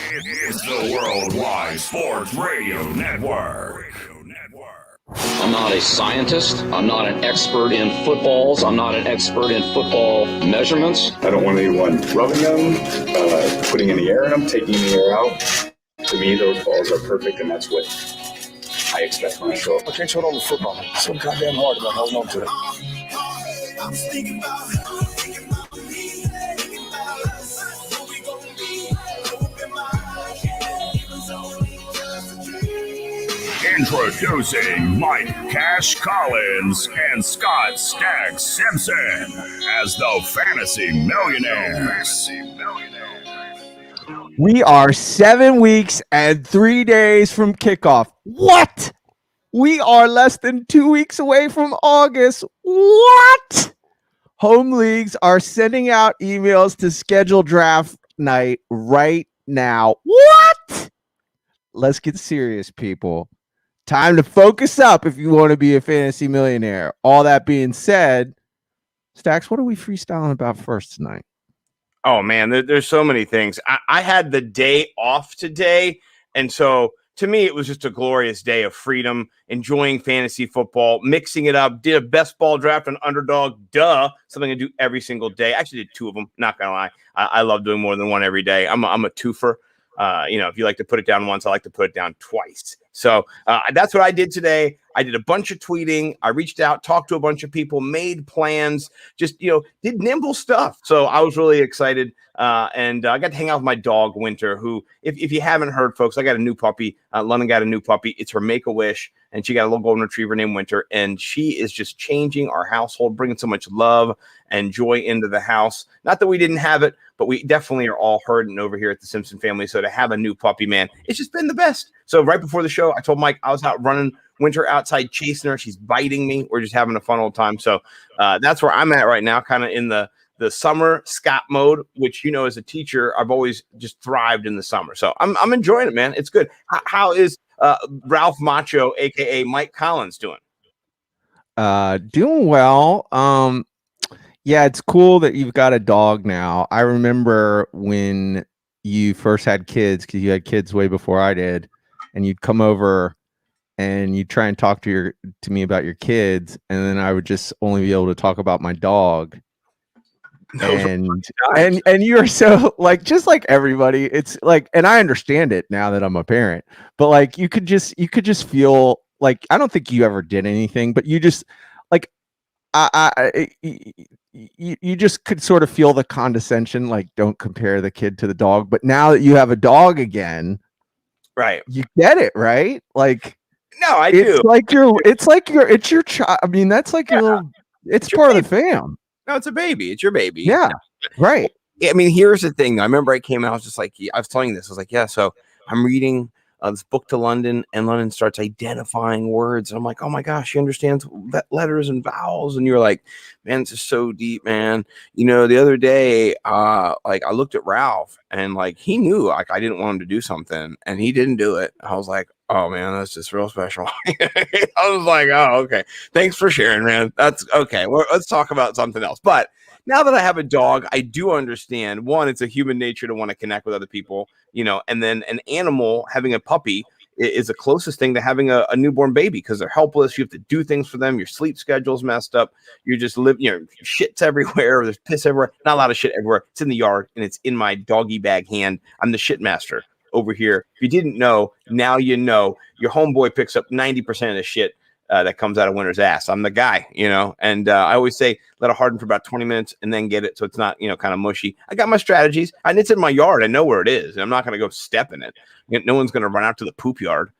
It's the Worldwide Sports Radio Network. I'm not a scientist. I'm not an expert in footballs. I'm not an expert in football measurements. I don't want anyone rubbing them, putting any air in them, taking any air out. To me, those balls are perfect, and that's what I expect when I show up. I can't hold on to football. It's so goddamn hard about holding on to it. Introducing Mike Cash Collins and Scott Stagg Simpson as the Fantasy Millionaires. We are 7 weeks and 3 days from kickoff. What? We are less than 2 weeks away from August. What? Home leagues are sending out emails to schedule draft night right now. What? Let's get serious, people. Time to focus up if you want to be a fantasy millionaire. All that being said, Stacks, what are we freestyling about first tonight? Oh, man, there's so many things. I had the day off today, and so to me, it was just a glorious day of freedom, enjoying fantasy football, mixing it up, did a best ball draft on Underdog, something I do every single day. I actually did two of them, not going to lie. I love doing more than one every day. I'm a twofer. If you like to put it down once, I like to put it down twice. So that's what I did today. I did a bunch of tweeting. I reached out, talked to a bunch of people, made plans, just, did nimble stuff. So I was really excited. And I got to hang out with my dog, Winter, who, if you haven't heard, folks, I got a new puppy. London got a new puppy. It's her Make-A-Wish. And she got a little golden retriever named Winter. And she is just changing our household, bringing so much love and joy into the house. Not that we didn't have it, but we definitely are all hurting over here at the Simpson family. So to have a new puppy, man, it's just been the best. So right before the show, I told Mike I was out running Winter outside chasing her. She's biting me. We're just having a fun old time. So that's where I'm at right now, kind of in the summer Scott mode, which, as a teacher, I've always just thrived in the summer. So I'm enjoying it, man. It's good. How is Ralph Macho, a.k.a. Mike Collins, doing? Doing well. Yeah, it's cool that you've got a dog now. I remember when you first had kids, because you had kids way before I did, and you'd come over and you'd try and talk to me about your kids, and then I would just only be able to talk about my dog. And you're so just like everybody, it's like, and I understand it now that I'm a parent, but like you could just feel like, I don't think you ever did anything, but you just like, you just could sort of feel the condescension, like, don't compare the kid to the dog. But now that you have a dog again, right, you get it, right? Like, no, I do. It's your child. I mean, that's like your little, it's part of the fam. No, it's a baby. It's your baby. Yeah, right. I mean, here's the thing. I remember I came out, I was just like, I was telling you this. I was like, yeah, so I'm reading this book to London, and London starts identifying words. And I'm like, oh my gosh, she understands letters and vowels. And you're like, man, this is so deep, man. The other day, I looked at Ralph, and like, he knew like I didn't want him to do something, and he didn't do it. I was like, oh man, that's just real special. I was like, oh, okay. Thanks for sharing, man. That's okay. Well, let's talk about something else. But now that I have a dog, I do understand, one, it's a human nature to want to connect with other people, and then an animal, having a puppy, is the closest thing to having a newborn baby, because they're helpless. You have to do things for them. Your sleep schedule's messed up. You just live, shit's everywhere. There's piss everywhere. Not a lot of shit everywhere. It's in the yard, and it's in my doggy bag hand. I'm the shit master over here. If you didn't know, now you know. Your homeboy picks up 90% of the shit that comes out of Winter's ass. I'm the guy, and I always say, let it harden for about 20 minutes and then get it so it's not, kind of mushy. I got my strategies, and it's in my yard. I know where it is, and I'm not going to go step in it. No one's going to run out to the poop yard,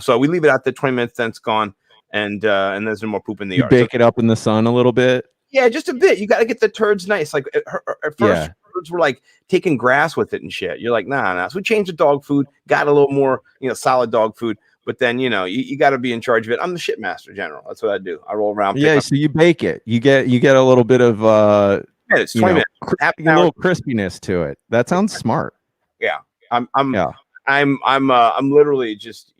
so we leave it out there 20 minutes, then it's gone, and there's no more poop in the yard. Bake it up in the sun a little bit. Yeah, just a bit. You got to get the turds nice. Like at first, turds were like taking grass with it and shit. You're like, nah. So we changed the dog food, got a little more, solid dog food. But then, you got to be in charge of it. I'm the shit master general. That's what I do. I roll around. Yeah, so you bake it. You get a little bit of it's 20 minutes. A little crispiness to it. That sounds smart. Yeah. I'm literally just,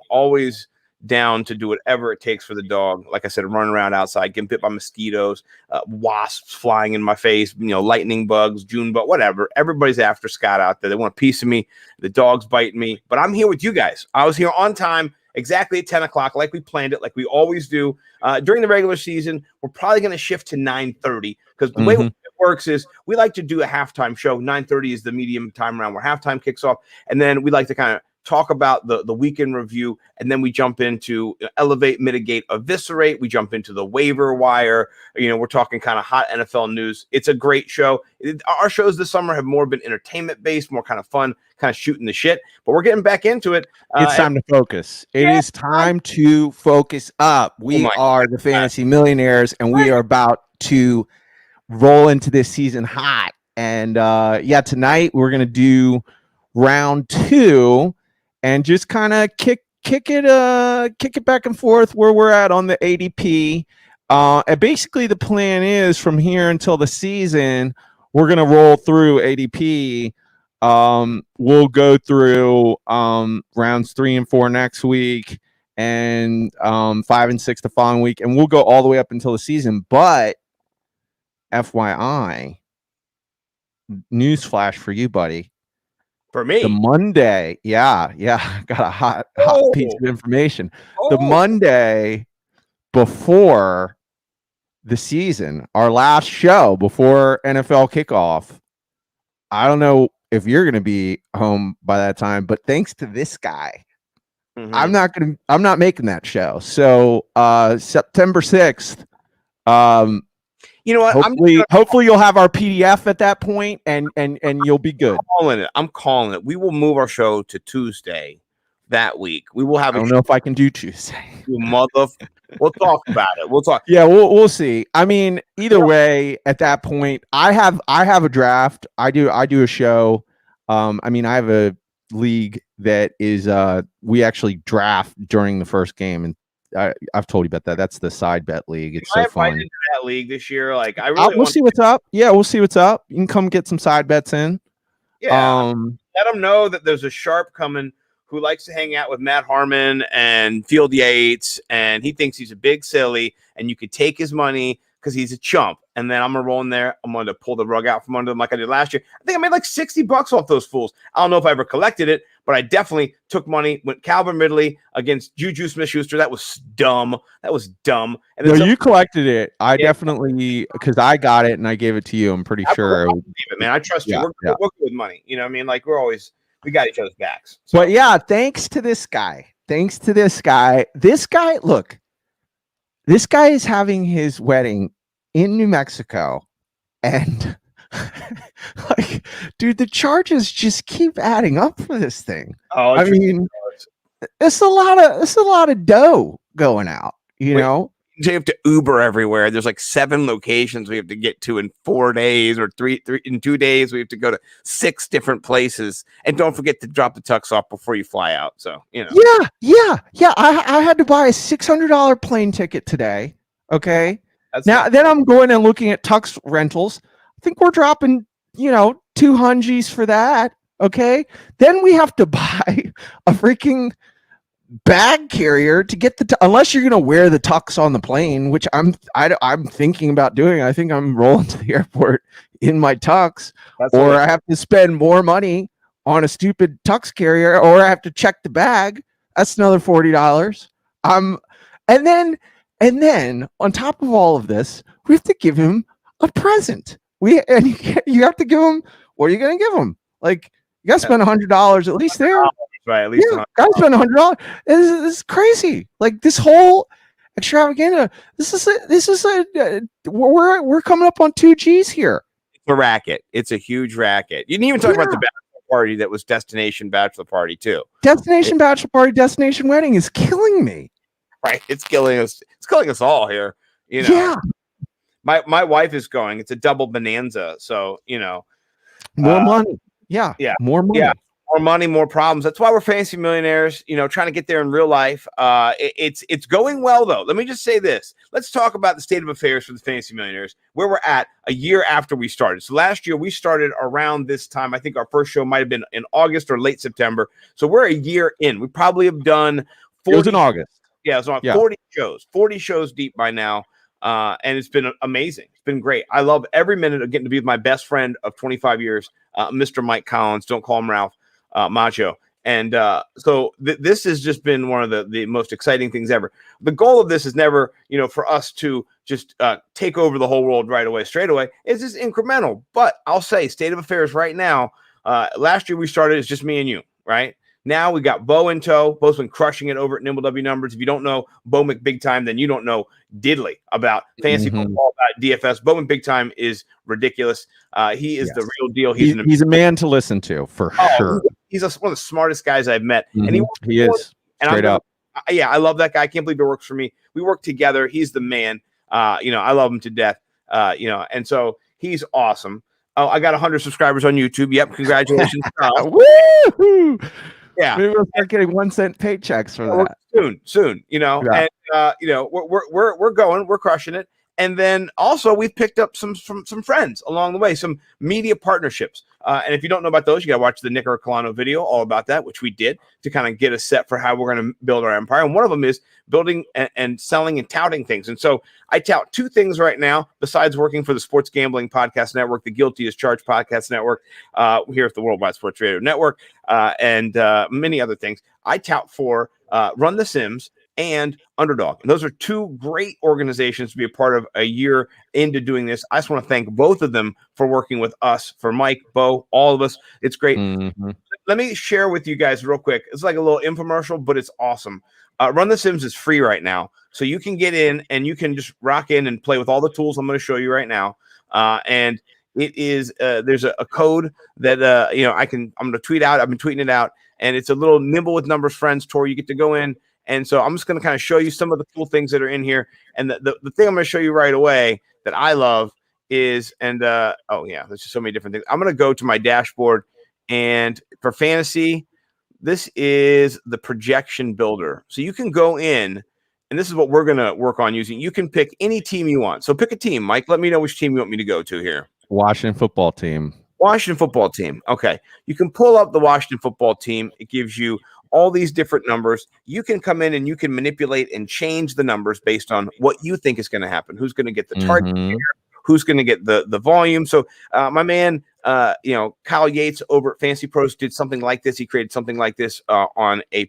always down to do whatever it takes for the dog. Like I said, running around outside, getting bit by mosquitoes, wasps flying in my face, lightning bugs, June bug, whatever. Everybody's after Scott out there. They want a piece of me. The dog's biting me, but I'm here with you guys. I was here on time, exactly at 10 o'clock, like we planned it, like we always do. During the regular season, we're probably going to shift to 9:30 because the way it works is we like to do a halftime show. 9:30 is the medium time around where halftime kicks off. And then we like to kind of talk about the weekend review, and then we jump into elevate, mitigate, eviscerate. We jump into the waiver wire. We're talking kind of hot NFL news. It's a great show. Our shows this summer have more been entertainment based, more kind of fun, kind of shooting the shit, but we're getting back into it. It's time to focus. It is time to focus up. We are the Fantasy Millionaires, and we are about to roll into this season hot. And tonight we're going to do round 2 and just kind of kick it back and forth where we're at on the ADP. And basically the plan is from here until the season, we're going to roll through ADP. We'll go through rounds 3 and 4 next week, and 5 and 6 the following week, and we'll go all the way up until the season. But FYI, newsflash for you, buddy. For me, the Monday, got a hot piece of information. The Monday before the season, our last show before NFL kickoff. I don't know if you're going to be home by that time, but thanks to this guy, I'm not making that show. So September 6th. You know what? Hopefully you'll have our PDF at that point, and you'll be good. I'm calling it. We will move our show to Tuesday that week. We will have. I don't know if I can do Tuesday. We'll talk about it. We'll talk. Yeah, we'll see. I mean, either way, at that point, I have a draft. I do a show. I have a league that is we actually draft during the first game, and I've told you about that. That's the side bet league. It's so fun. Into that league this year. Like we'll see what's up. Yeah, we'll see what's up. You can come get some side bets in. Yeah. Let them know that there's a sharp coming who likes to hang out with Matt Harmon and Field Yates, and he thinks he's a big silly, and you could take his money because he's a chump. And then I'm gonna roll in there. I'm gonna pull the rug out from under them like I did last year. I think I made like $60 off those fools. I don't know if I ever collected it, but I definitely took money. Went Calvin Ridley against Juju Smith-Schuster. That was dumb. And then you collected it. I definitely, because I got it and I gave it to you. I'm pretty sure. Man, I trust you. We're good with money. You know what I mean? Like we got each other's backs. So. But yeah, thanks to this guy. Look, this guy is having his wedding in New Mexico, and like, dude, the charges just keep adding up for this thing. Oh, I mean, it's a lot of dough going out, you know. You have to Uber everywhere. There's like 7 locations we have to get to in 4 days, or three in 2 days. We have to go to 6 different places, and don't forget to drop the tux off before you fly out. So Yeah. I had to buy a $600 plane ticket today. Okay. Then I'm going and looking at tux rentals. I think we're dropping, $200 for that. Okay. Then we have to buy a freaking bag carrier to get unless you're going to wear the tux on the plane, which I'm thinking about doing. I think I'm rolling to the airport in my tux, I have to spend more money on a stupid tux carrier, or I have to check the bag. That's another $40. And then on top of all of this, we have to give him a present. You have to give him. What are you going to give him? Like, you got to spend $100 at least there. Right, at least got to spend $100. This is crazy. Like, this whole extravaganza. We're coming up on 2 G's here. It's a racket. It's a huge racket. You didn't even talk about the bachelor party that was Destination Bachelor Party too. Bachelor Party, Destination Wedding is killing me. Right, it's killing us. It's killing us all here. Yeah. My wife is going. It's a double bonanza. So more money. Yeah. More money. Yeah. More money, more problems. That's why we're fantasy millionaires, trying to get there in real life. It's going well, though. Let me just say this. Let's talk about the state of affairs for the fantasy millionaires, where we're at a year after we started. So last year, we started around this time. I think our first show might have been in August or late September. So we're a year in. We probably have done 40. It was in August. Yeah, it's on Yeah. 40 shows deep by now. And it's been amazing. It's been great. I love every minute of getting to be with my best friend of 25 years, Mr. Mike Collins. Don't call him Ralph, Macho. And so this has just been one of the most exciting things ever. The goal of this is never, for us to just take over the whole world right away, straight away. It's just incremental. But I'll say, state of affairs right now, last year we started as just me and you, right? Now we got Bo in tow. Bo's been crushing it over at Nimble W Numbers. If you don't know Bo McBig Time, then you don't know diddly about fantasy football, about DFS. Bo McBig Time is ridiculous. He is the real deal. He's a man to listen to for sure. He's one of the smartest guys I've met. And he is straight up. Yeah, I love that guy. I can't believe he works for me. We work together. He's the man. I love him to death. And so he's awesome. Oh, I got 100 subscribers on YouTube. Yep, congratulations. Woo! Yeah, maybe we'll start getting 1 cent paychecks for that soon. And we're going, we're crushing it. And then also we've picked up some friends along the way, some media partnerships. And if you don't know about those, you got to watch the Nick Arcolano video all about that, which we did to kind of get us set for how we're going to build our empire. And one of them is building and selling and touting things. And so I tout 2 things right now, besides working for the Sports Gambling Podcast Network, the Guilty as Charged Podcast Network, here at the Worldwide Sports Radio Network, and many other things. I tout for Run the Sims and Underdog. And those are 2 great organizations to be a part of a year into doing this. I just want to thank both of them for working with us, for Mike, Bo, all of us. It's great. Let me share with you guys real quick. It's like a little infomercial, but it's awesome. Run the Sims is free right now. So you can get in and you can just rock in and play with all the tools I'm going to show you right now. And it is, there's a code that, I'm going to tweet out. I've been tweeting it out, and it's a little Nimble with Numbers Friends tour. You get to go in. And so I'm just going to kind of show you some of the cool things that are in here. And the thing I'm going to show you right away that I love is, there's just so many different things. I'm going to go to my dashboard, and for fantasy, this is the projection builder. So you can go in, and this is what we're going to work on using. You can pick any team you want. So pick a team, Mike. Let me know which team you want me to go to here. Washington football team. Washington football team. Okay. You can pull up the Washington football team. It gives you all these different numbers. You can come in and you can manipulate and change the numbers based on what you think is going to happen. Who's going to get the target share, who's going to get the volume. So my man, Kyle Yates over at Fantasy Pros did something like this. He created something like this on a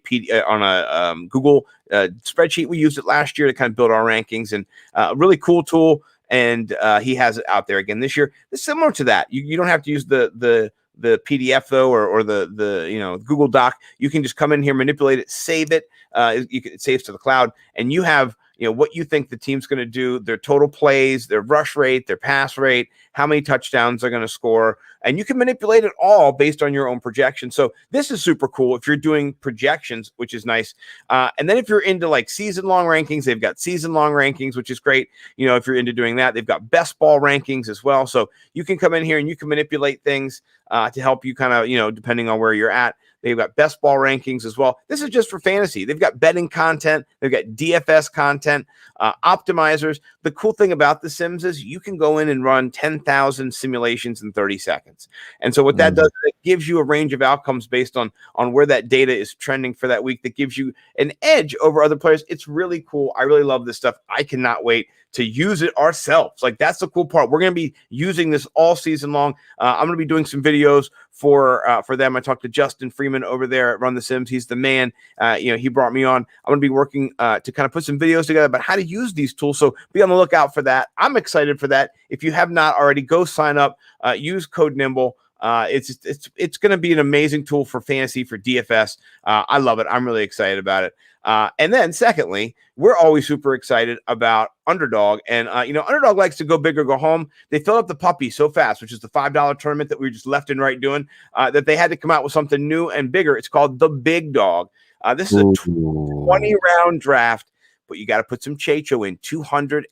Google spreadsheet. We used it last year to kind of build our rankings, and a really cool tool. And he has it out there again this year. It's similar to that. You don't have to use the PDF though, or the Google Doc. You can just come in here, manipulate it, save it. It saves to the cloud, and you have what you think the team's going to do, their total plays, their rush rate, their pass rate, how many touchdowns they're going to score, and you can manipulate it all based on your own projection. So this is super cool if you're doing projections, which is nice. And then if you're into like season long rankings, they've got season long rankings, which is great. If you're into doing that, they've got best ball rankings as well. So you can come in here and you can manipulate things to help you kind of, depending on where you're at. They've got best ball rankings as well. This is just for fantasy. They've got betting content. They've got DFS content, optimizers. The cool thing about the Sims is you can go in and run 10,000 simulations in 30 seconds. And so what that does, it gives you a range of outcomes based on where that data is trending for that week. That gives you an edge over other players. It's really cool. I really love this stuff. I cannot wait to use it ourselves. Like, that's the cool part. We're going to be using this all season long. I'm going to be doing some videos for them. I talked to Justin Freeman over there at Run the Sims. He's the man. He brought me on. I'm going to be working to kind of put some videos together about how to use these tools. So be on the lookout for that. I'm excited for that. If you have not already, go sign up. Use code Nimble. It's going to be an amazing tool for fantasy, for DFS. I love it. I'm really excited about it. And then secondly, we're always super excited about Underdog. And, Underdog likes to go big or go home. They filled up the puppy so fast, which is the $5 tournament that we were just left and right doing, that they had to come out with something new and bigger. It's called the Big Dog. This is a 20-round draft, but you got to put some Checho in, $250.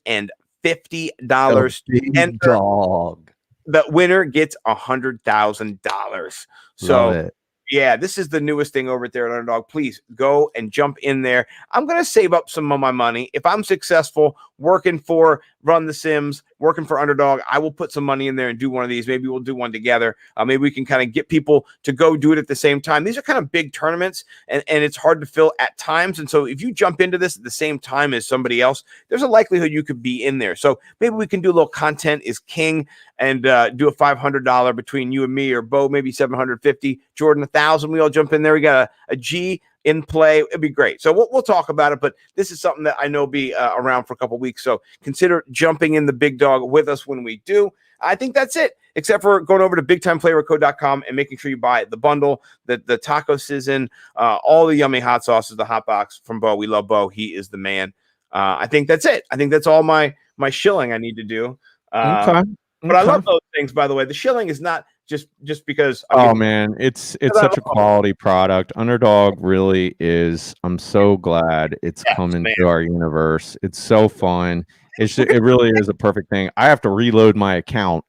Big Dog. The winner gets $100,000. So, yeah, this is the newest thing over there at Underdog. Please go and jump in there. I'm going to save up some of my money. If I'm successful, working for Run the Sims, working for Underdog, I will put some money in there and do one of these. Maybe we'll do one together. Maybe we can kind of get people to go do it at the same time. These are kind of big tournaments, and it's hard to fill at times. And so if you jump into this at the same time as somebody else, there's a likelihood you could be in there. So maybe we can do a little content is king and do a $500 between you and me, or Bo, maybe $750, Jordan $1,000. We all jump in there. We got a G in play. It'd be great. So we'll talk about it, but this is something that I know be around for a couple weeks. So consider jumping in the big dog with us when we do. I think that's it, except for going over to bigtimeflavorcode.com and making sure you buy the bundle, the taco sizzin, all the yummy hot sauces, the hot box from Bo. We love Bo. He is the man. I think that's it. I think that's all my shilling I need to do. Okay. But I love those things, by the way. The shilling is not just because. Man, it's such a quality product. Underdog really is. I'm so glad it's come into our universe. It's so fun. It really is a perfect thing. I have to reload my account.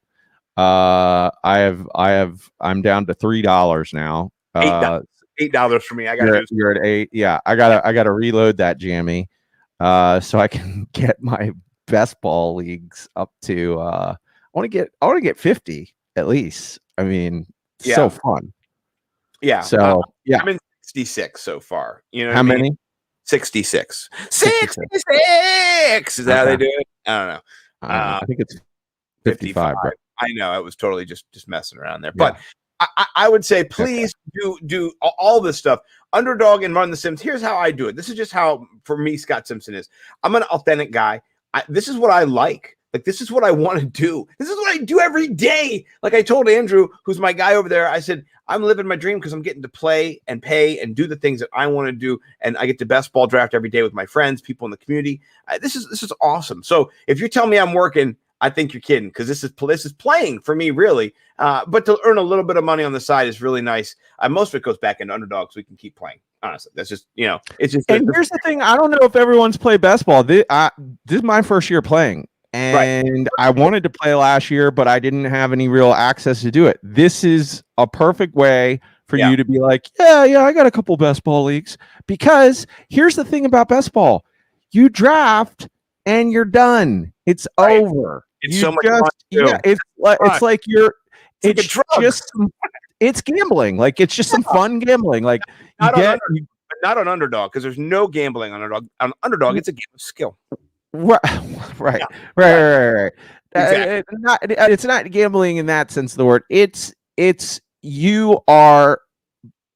I'm down to $3 now. $8 for me. You're at $8. Yeah, I gotta reload that jammy, so I can get my best ball leagues up to. I want to get 50 at least. I mean, so fun. Yeah. So I'm in 66 so far. You know how many? 66. 66. Is that how they do it? I don't know. I think it's 55. Right? I know. It was totally just messing around there. But I would say, please do all this stuff. Underdog and Run the Sims. Here's how I do it. This is just how, for me, Scott Simpson is. I'm an authentic guy. This is what I like. Like, this is what I want to do. This is what I do every day. Like I told Andrew, who's my guy over there, I said, I'm living my dream because I'm getting to play and pay and do the things that I want to do. And I get to best ball draft every day with my friends, people in the community. This is awesome. So if you're telling me I'm working, I think you're kidding, because this is playing for me, really. But to earn a little bit of money on the side is really nice. Most of it goes back into Underdog so we can keep playing. Honestly, that's just, it's just. And here's the thing. I don't know if everyone's played best ball. This is my first year playing. And I wanted to play last year, but I didn't have any real access to do it. This is a perfect way for you to be like, I got a couple best ball leagues. Because here's the thing about best ball. You draft and you're done. It's over. It's so much fun too. It's gambling. Like, it's just some fun gambling. Like, not on Underdog, because there's no gambling on Underdog. On Underdog, it's a game of skill. Right. Exactly. It's not gambling in that sense of the word. It's you are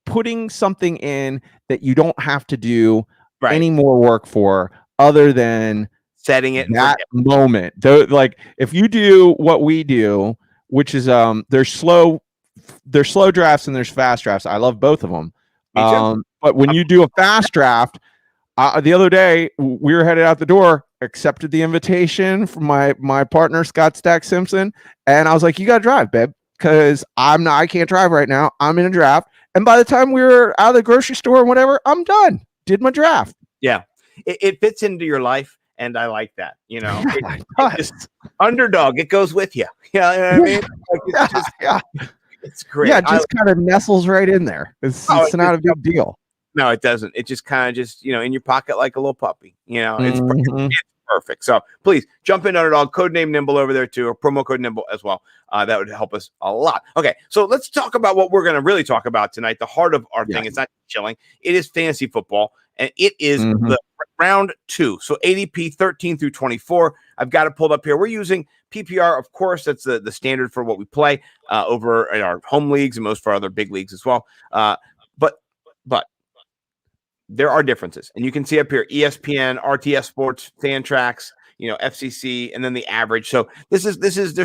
putting something in that you don't have to do any more work for, other than setting it that moment. Like, if you do what we do, which is there's slow drafts and there's fast drafts. I love both of them. But when you do a fast draft, the other day we were headed out the door, accepted the invitation from my partner Scott Stack Simpson, and I was like, "You got to drive, babe, because I can't drive right now. I'm in a draft." And by the time we were out of the grocery store or whatever, I'm done. Did my draft. Yeah, it fits into your life, and I like that. It's Underdog. It goes with you. You know what I mean? It's great. Yeah, it just kind of nestles right in there. It's not a big deal. No, it doesn't. It just kind of in your pocket like a little puppy. It's perfect. So please jump in Underdog, code name Nimble over there too, or promo code Nimble as well. That would help us a lot. Okay, so let's talk about what we're going to really talk about tonight. The heart of our thing. It's not chilling. It is fantasy football, and it is the round 2. So ADP 13 through 24. I've got it pulled up here. We're using PPR, of course. That's the standard for what we play over in our home leagues and most of our other big leagues as well. But there are differences, and you can see up here ESPN, RTS Sports, Fantrax, FCC, and then the average. So there's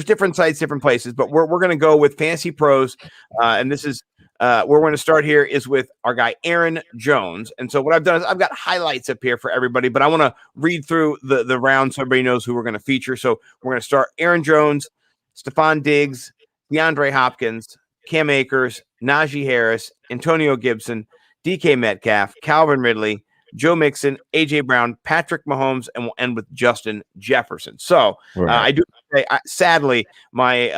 different sites, different places, but we're going to go with Fantasy Pros, and this is where we're going to start here is with our guy Aaron Jones. And so what I've done is I've got highlights up here for everybody, but I want to read through the round so everybody knows who we're going to feature. So we're going to start Aaron Jones, Stephon Diggs, DeAndre Hopkins, Cam Akers, Najee Harris, Antonio Gibson, DK Metcalf, Calvin Ridley, Joe Mixon, AJ Brown, Patrick Mahomes, and we'll end with Justin Jefferson. So I do say, sadly, my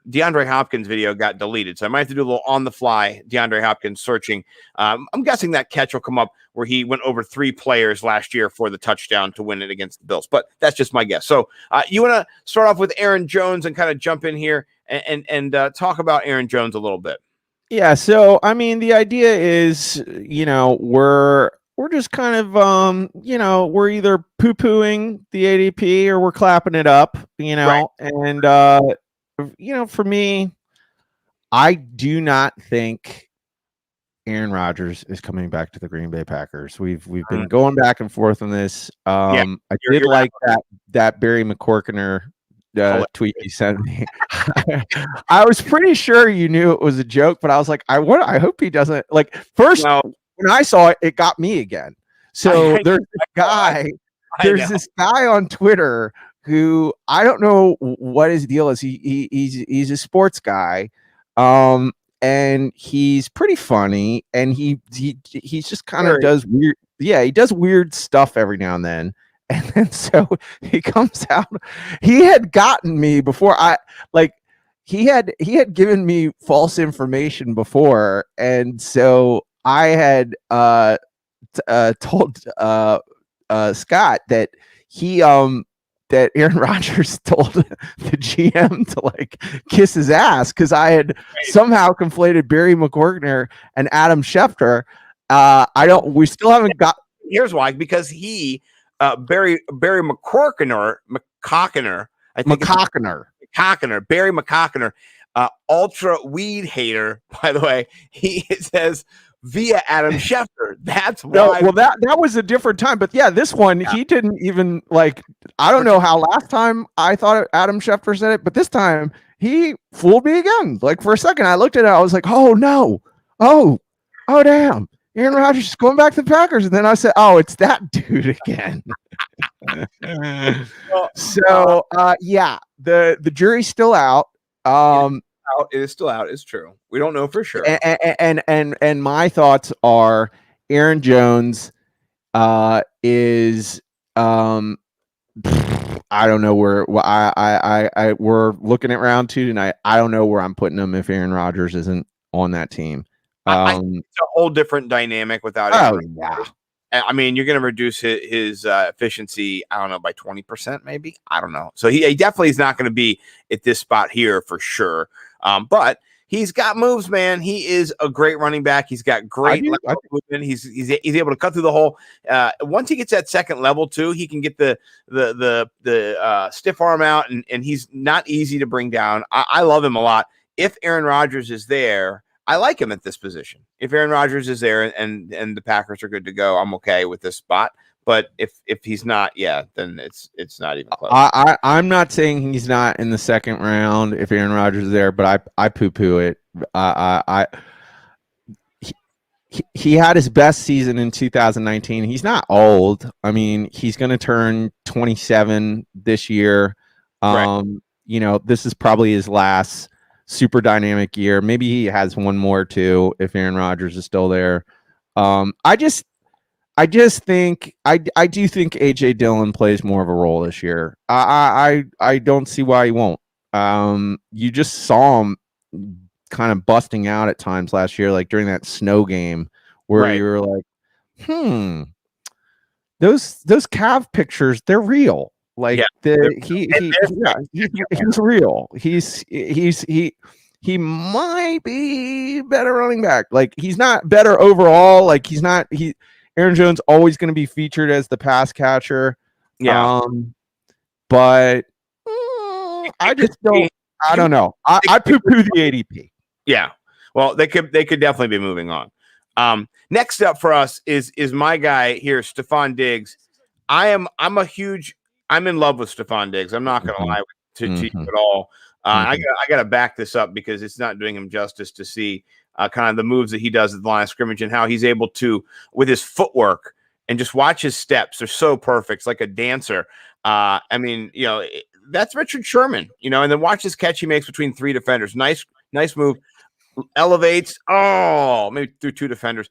DeAndre Hopkins video got deleted, so I might have to do a little on the fly DeAndre Hopkins searching. I'm guessing that catch will come up where he went over 3 players last year for the touchdown to win it against the Bills, but that's just my guess. So you want to start off with Aaron Jones and kind of jump in here and talk about Aaron Jones a little bit. Yeah, so I mean, the idea is, we're just kind of, we're either poo-pooing the ADP or we're clapping it up, Right. and for me, I do not think Aaron Rodgers is coming back to the Green Bay Packers. We've been going back and forth on this. I did like that Barry McCorkiner tweet you sent me. I was pretty sure you knew it was a joke, but I was like, I hope he doesn't. Like, first when I saw it, it got me again. So there's this guy on Twitter who I don't know what his deal is. He's a sports guy, and he's pretty funny, and he's just kind of does weird. Yeah, he does weird stuff every now and then. And then so he comes out. He had gotten me before he had given me false information before, and so I had told Scott that that Aaron Rodgers told the GM to kiss his ass because I had somehow conflated Barry McCorkner and Adam Schefter. We still haven't got. Here's why, because he. Barry McCorkiner, Barry McCorkiner, ultra weed hater. By the way, he says via Adam Schefter. That's why. Well, that was a different time, but yeah, this one he didn't even I don't know how last time I thought Adam Schefter said it, but this time he fooled me again. Like for a second, I looked at it, I was like, oh no, oh damn. Aaron Rodgers is going back to the Packers, and then I said, "Oh, it's that dude again." The jury's still out. It is still out. It's true. We don't know for sure. And my thoughts are, Aaron Jones is I don't know where we're looking at round 2 tonight. I don't know where I'm putting him if Aaron Rodgers isn't on that team. It's a whole different dynamic without him. I mean, you're going to reduce his efficiency, I don't know, by 20%, maybe. I don't know. So he definitely is not going to be at this spot here for sure. But he's got moves, man. He is a great running back. He's got great movement. He's able to cut through the hole. Once he gets that second level too, he can get the stiff arm out, and he's not easy to bring down. I love him a lot. If Aaron Rodgers is there, I like him at this position. If Aaron Rodgers is there and the Packers are good to go, I'm okay with this spot. But if he's not, then it's not even close. I'm not saying he's not in the second round if Aaron Rodgers is there, but I poo-poo it. He had his best season in 2019. He's not old. I mean, he's going to turn 27 this year. This is probably his last super dynamic year. Maybe he has one more too if Aaron Rodgers is still there. I do think AJ Dillon plays more of a role this year. I don't see why he won't. You just saw him kind of busting out at times last year, like during that snow game where you were like, those calf pictures, they're real. Like he's real. He might be better running back. Like he's not better overall. Like Aaron Jones always going to be featured as the pass catcher. Yeah. But I just don't. I don't know. I poo-poo the ADP. Yeah. Well, they could definitely be moving on. Next up for us is my guy here, Stephon Diggs. I'm in love with Stephon Diggs. I'm not going to lie to you at all. I got to back this up because it's not doing him justice to see kind of the moves that he does at the line of scrimmage and how he's able to, with his footwork, and just watch his steps. They're so perfect. It's like a dancer. I mean, that's Richard Sherman, and then watch this catch he makes between 3 defenders. Nice move. elevates. Oh, maybe through 2 defenders.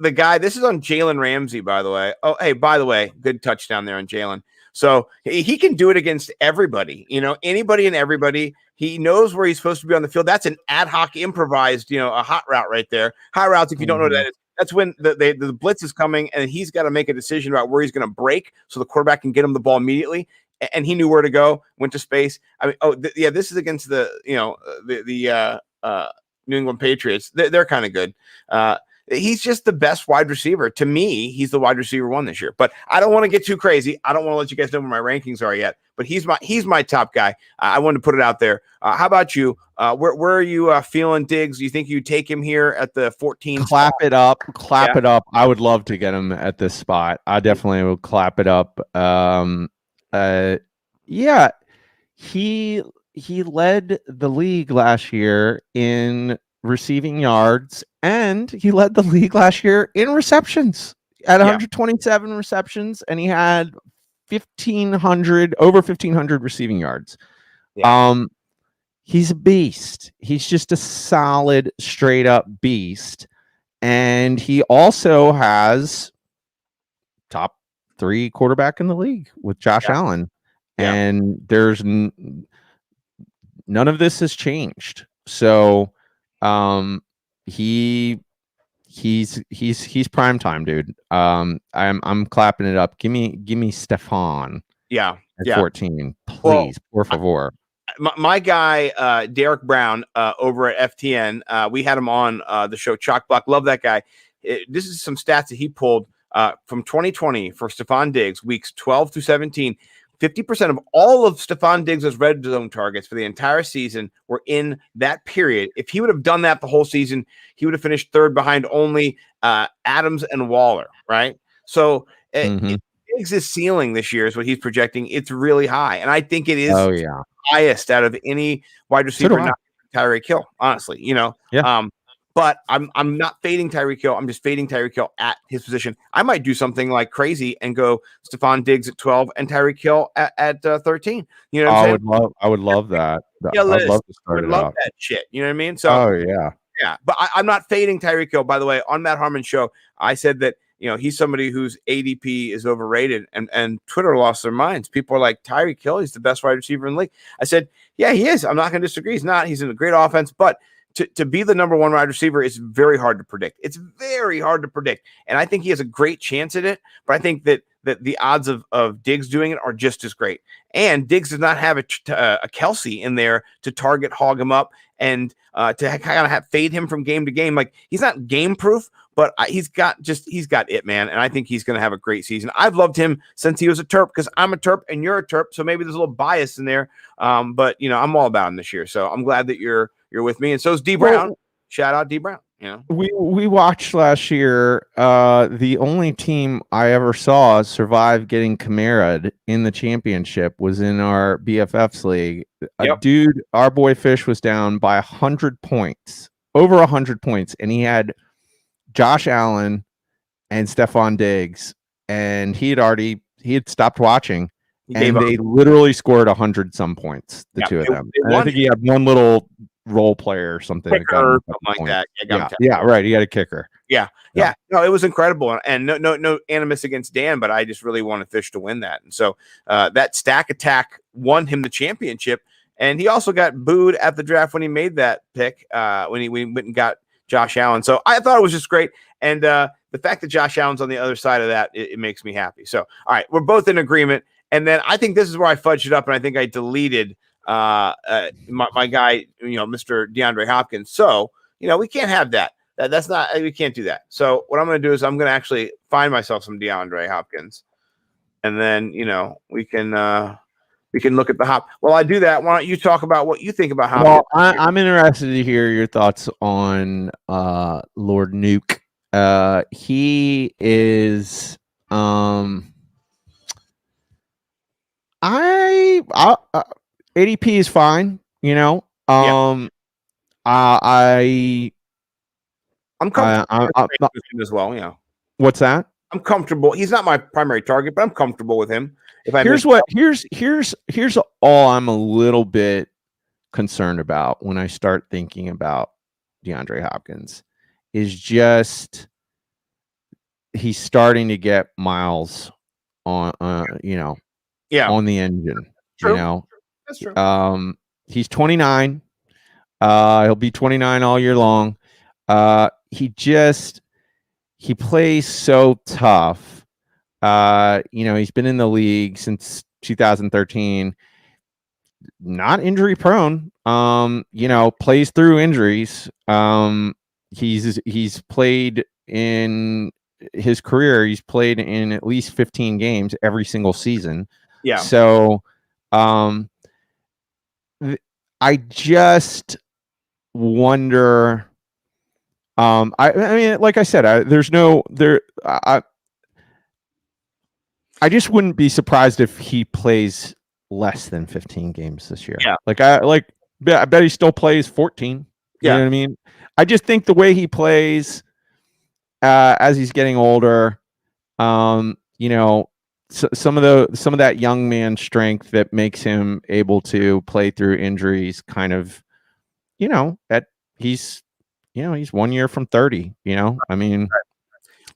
The guy, this is on Jalen Ramsey, by the way. Oh, hey, by the way, good touchdown there on Jalen. So he can do it against everybody, anybody and everybody. He knows where he's supposed to be on the field. That's an ad hoc improvised, a hot route right there. Hot routes, if you don't know what that is, that's when the blitz is coming and he's got to make a decision about where he's going to break so the quarterback can get him the ball immediately. And he knew where to go, went to space. I mean, this is against the New England Patriots. They're kind of good. He's just the best wide receiver. To me, he's the wide receiver 1 this year. But I don't want to get too crazy. I don't want to let you guys know where my rankings are yet. But he's my top guy. I wanted to put it out there. How about you? Where are you feeling Diggs? Do you think you take him here at the 14? Clap it up. I would love to get him at this spot. I definitely would clap it up. Yeah, he led the league last year in receiving yards, and he led the league last year in receptions at 127 receptions, and he had over 1,500 receiving yards. Yeah. He's a beast. He's just a solid, straight up beast. And he also has top 3 quarterback in the league with Josh Allen. Yeah. And there's none of this has changed. So he's prime time, dude. I'm clapping it up. Give me Stefan. Yeah. At 14, please, por favor. My guy, Derek Brown, over at FTN, we had him on the show Chalk Block. Love that guy. This is some stats that he pulled from 2020 for Stephon Diggs, weeks 12 through 17. 50% of all of Stephon Diggs' red zone targets for the entire season were in that period. If he would have done that the whole season, he would have finished 3rd behind only Adams and Waller, right? So Diggs' ceiling this year is what he's projecting. It's really high, and I think it is highest out of any wide receiver, not Tyreek Hill, honestly. But I'm not fading Tyreek Hill. I'm just fading Tyreek Hill at his position. I might do something like crazy and go Stephon Diggs at 12 and Tyreek Hill at 13. You know what I'm saying? I would love that. I'd love to start it out. That shit. You know what I mean? So yeah. But I'm not fading Tyreek Hill. By the way, on Matt Harmon's show, I said that he's somebody whose ADP is overrated, and Twitter lost their minds. People are like, Tyreek Hill, he's the best wide receiver in the league. I said, yeah, he is. I'm not going to disagree. He's not. He's in a great offense, but to be the number 1 wide receiver is very hard to predict. It's very hard to predict. And I think he has a great chance at it, but I think that the odds of Diggs doing it are just as great. And Diggs does not have a Kelsey in there to target, hog him up, and to kind of fade him from game to game. Like, he's not game proof, but he's got it, man. And I think he's going to have a great season. I've loved him since he was a Terp, because I'm a Terp and you're a Terp. So maybe there's a little bias in there. But I'm all about him this year. So I'm glad that you're with me. And so is D Brown. Shout out D Brown. We watched last year. The only team I ever saw survive getting Kamara in the championship was in our BFFs league. Dude, our boy Fish was down by 100 points, over 100 points, and he had Josh Allen and Stephon Diggs, and he had stopped watching, and they literally scored 100 some points, the two of them. And I think he had one little role player or something, kicker, something like that. Yeah, right. He had a kicker. Yeah. No, it was incredible, and no animus against Dan, but I just really wanted Fish to win that, and so that stack attack won him the championship, and he also got booed at the draft when he made that pick when he went and got Josh Allen. So I thought it was just great, and the fact that Josh Allen's on the other side of that, it makes me happy. So all right, we're both in agreement, and then I think this is where I fudged it up, and I think I deleted my guy, Mr. DeAndre Hopkins. So, we can't have that. That's not, we can't do that. So what I'm going to do is I'm going to actually find myself some DeAndre Hopkins, and then, we can look at the hop. While I do that, why don't you talk about what you think about Hopkins? Well, I'm interested to hear your thoughts on Lord Nuke. He is, ADP is fine, I'm comfortable with him as well. Yeah. What's that? I'm comfortable. He's not my primary target, but I'm comfortable with him. Here's all I'm a little bit concerned about when I start thinking about DeAndre Hopkins is just he's starting to get miles on Yeah, on the engine. true. You know, That's true. he's 29. He'll be 29 all year long. He plays so tough. He's been in the league since 2013. Not injury prone. Plays through injuries. He's played in his career. He's played in at least 15 games every single season. Yeah. So, I just wonder. I mean, like I said, I just wouldn't be surprised if he plays less than 15 games this year. Yeah. I bet he still plays 14. You know what I mean? I just think the way he plays as he's getting older, some of that young man strength that makes him able to play through injuries kind of, he's 1 year from 30, I mean,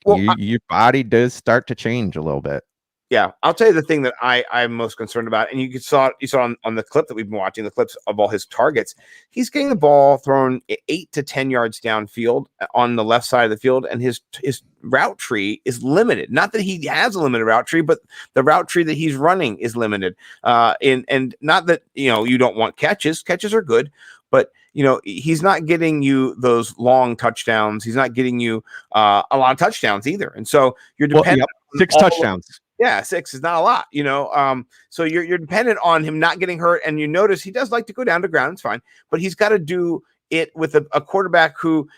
Well, your body does start to change a little bit. Yeah, I'll tell you the thing that I'm most concerned about, and you saw on the clip that we've been watching, the clips of all his targets. He's getting the ball thrown 8 to 10 yards downfield on the left side of the field, and his route tree is limited. Not that he has a limited route tree, but the route tree that he's running is limited. And not that you don't want catches. Catches are good, but he's not getting you those long touchdowns. He's not getting you a lot of touchdowns either. And so you're dependent on 6 touchdowns. Yeah, 6 is not a lot, so you're dependent on him not getting hurt. And you notice he does like to go down to ground. It's fine, but he's got to do it with a quarterback who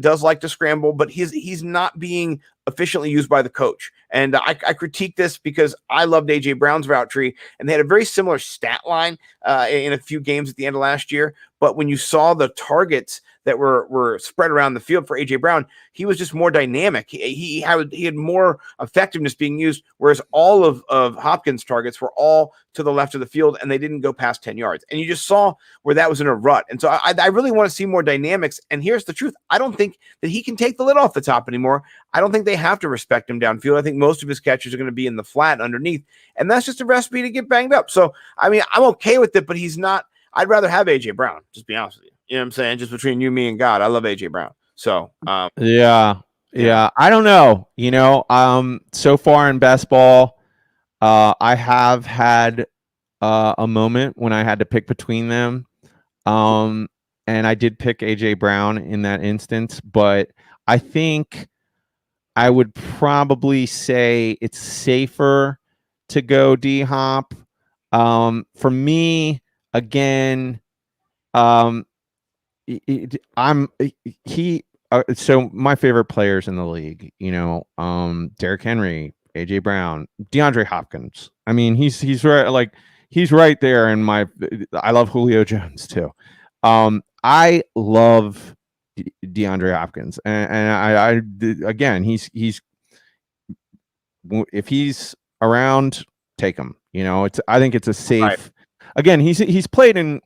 does like to scramble, but he's not being efficiently used by the coach. And I critique this because I loved AJ Brown's route tree, and they had a very similar stat line in a few games at the end of last year. But when you saw the targets that were spread around the field for AJ Brown, he was just more dynamic. He had more effectiveness being used, whereas all of Hopkins' targets were all to the left of the field, and they didn't go past 10 yards. And you just saw where that was in a rut. And so I really want to see more dynamics. And here's the truth. I don't think that he can take the lid off the top anymore. I don't think they have to respect him downfield. I think most of his catches are going to be in the flat underneath. And that's just a recipe to get banged up. So, I mean, I'm okay with it, but he's not. I'd rather have AJ Brown, just be honest with you. You know what I'm saying? Just between you, me, and God, I love AJ Brown. So, yeah. I don't know. So far in best ball, I have had a moment when I had to pick between them. And I did pick AJ Brown in that instance, but I think I would probably say it's safer to go D Hop. For me, again, so my favorite players in the league, Derrick Henry, AJ Brown, DeAndre Hopkins. I mean, he's right, he's right there in my. I love Julio Jones too. I love DeAndre Hopkins, and I again, he's if he's around, take him. I think it's a safe. Right. Again, he's played in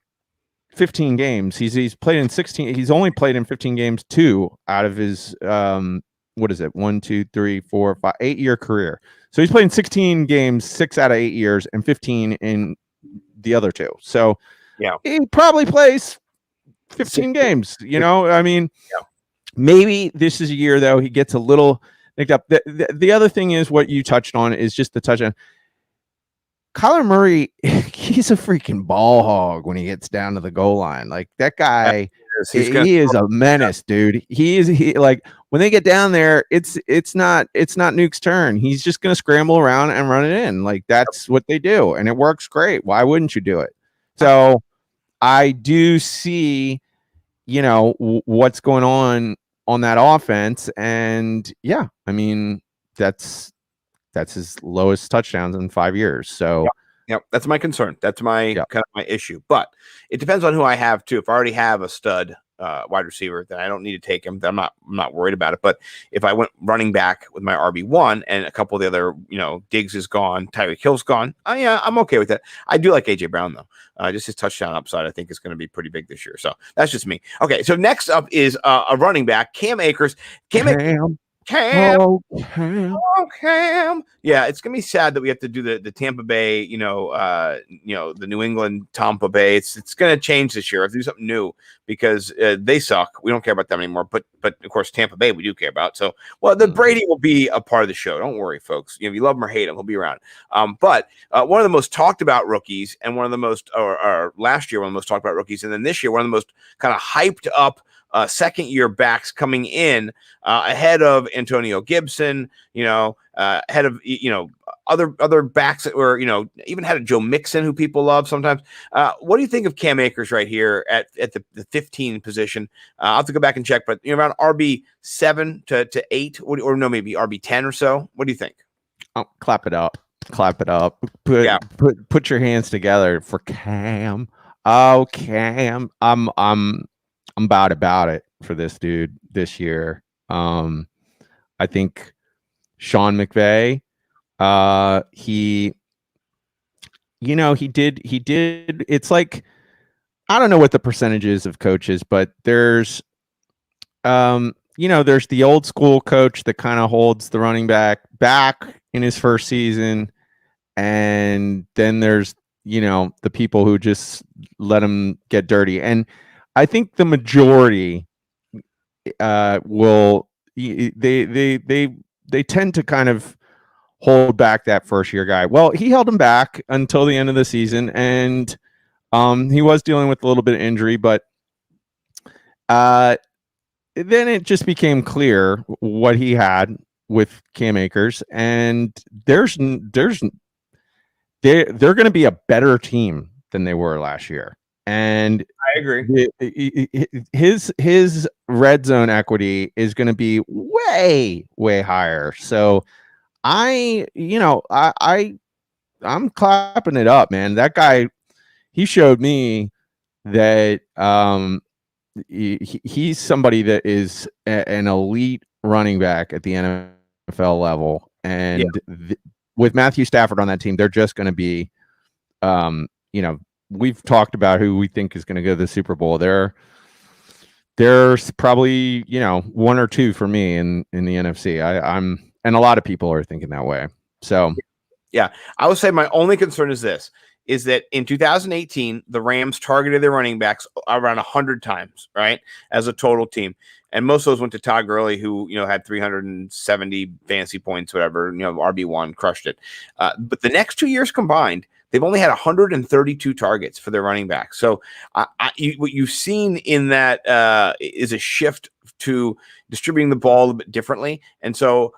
15 games. He's played in 16. He's only played in 15 games 2 out of his 1, 2, 3, 4, 5, 8-year career. So he's played in 16 games 6 out of 8 years and 15 in the other 2. So yeah, he probably plays 15 games. I mean, maybe this is a year though he gets a little nicked up. The other thing is what you touched on is just the touchdown. Kyler Murray, he's a freaking ball hog when he gets down to the goal line. Like that guy, he is a menace, dude. He when they get down there, it's not Nuke's turn. He's just gonna scramble around and run it in. Like that's what they do, and it works great. Why wouldn't you do it? So I do see, what's going on that offense, and yeah, I mean that's his lowest touchdowns in 5 years. So yep, that's my concern. That's my kind of my issue. But it depends on who I have too. If I already have a stud wide receiver, then I don't need to take him. I'm not worried about it. But if I went running back with my RB1 and a couple of the other, Diggs is gone, Tyreek Hill's gone, yeah, I'm okay with that. I do like AJ Brown though. Just his touchdown upside, I think, is going to be pretty big this year. So that's just me. Okay, so next up is a running back, Cam Akers. Cam. Cam. Yeah, it's gonna be sad that we have to do the Tampa Bay, the New England Tampa Bay. It's gonna change this year. Let's do something new because they suck. We don't care about them anymore. But of course, Tampa Bay we do care about. So, well, the Brady will be a part of the show. Don't worry, folks. If you love him or hate him, he'll be around. But one of the most talked about rookies, and one of the most, or last year one of the most talked about rookies, and then this year one of the most kind of hyped up second-year backs coming in ahead of Antonio Gibson, ahead of other backs that were, even had a Joe Mixon who people love sometimes. What do you think of Cam Akers right here at the 15 position? I'll have to go back and check, but around RB7 to 8, or no, maybe RB10 or so. What do you think? Oh, clap it up. Put your hands together for Cam. Oh, Cam. I'm about it for this dude this year. I think Sean McVay, he did, it's like, I don't know what the percentage is of coaches, but there's the old school coach that kind of holds the running back in his first season. And then there's, the people who just let him get dirty. And I think the majority will they tend to kind of hold back that first year guy. Well, he held him back until the end of the season, and he was dealing with a little bit of injury, but then it just became clear what he had with Cam Akers, and they're going to be a better team than they were last year. And I agree. His red zone equity is going to be way, way higher. So I'm clapping it up, man. That guy, he showed me that he's somebody that is an elite running back at the NFL level. And with Matthew Stafford on that team, they're just going to be, we've talked about who we think is going to go to the Super Bowl. There's probably, one or two for me in the NFC. And a lot of people are thinking that way. So, yeah, I would say my only concern is that in 2018, the Rams targeted their running backs around 100 times, right, as a total team. And most of those went to Todd Gurley, who, had 370 fantasy points, whatever, RB1, crushed it. But the next 2 years combined, they've only had 132 targets for their running back. So what you've seen in that is a shift to distributing the ball a little bit differently. And so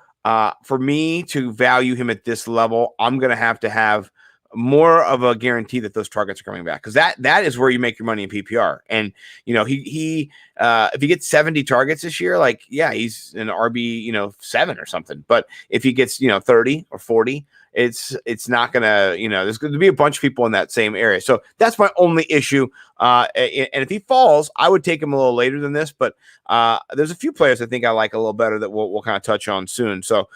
for me to value him at this level, I'm going to have more of a guarantee that those targets are coming back, because that is where you make your money in PPR. And he if he gets 70 targets this year, he's an RB 7 or something. But if he gets 30 or 40, it's not gonna, there's going to be a bunch of people in that same area. So that's my only issue. And if he falls, I would take him a little later than this. But there's a few players I think I like a little better that we'll kind of touch on soon. So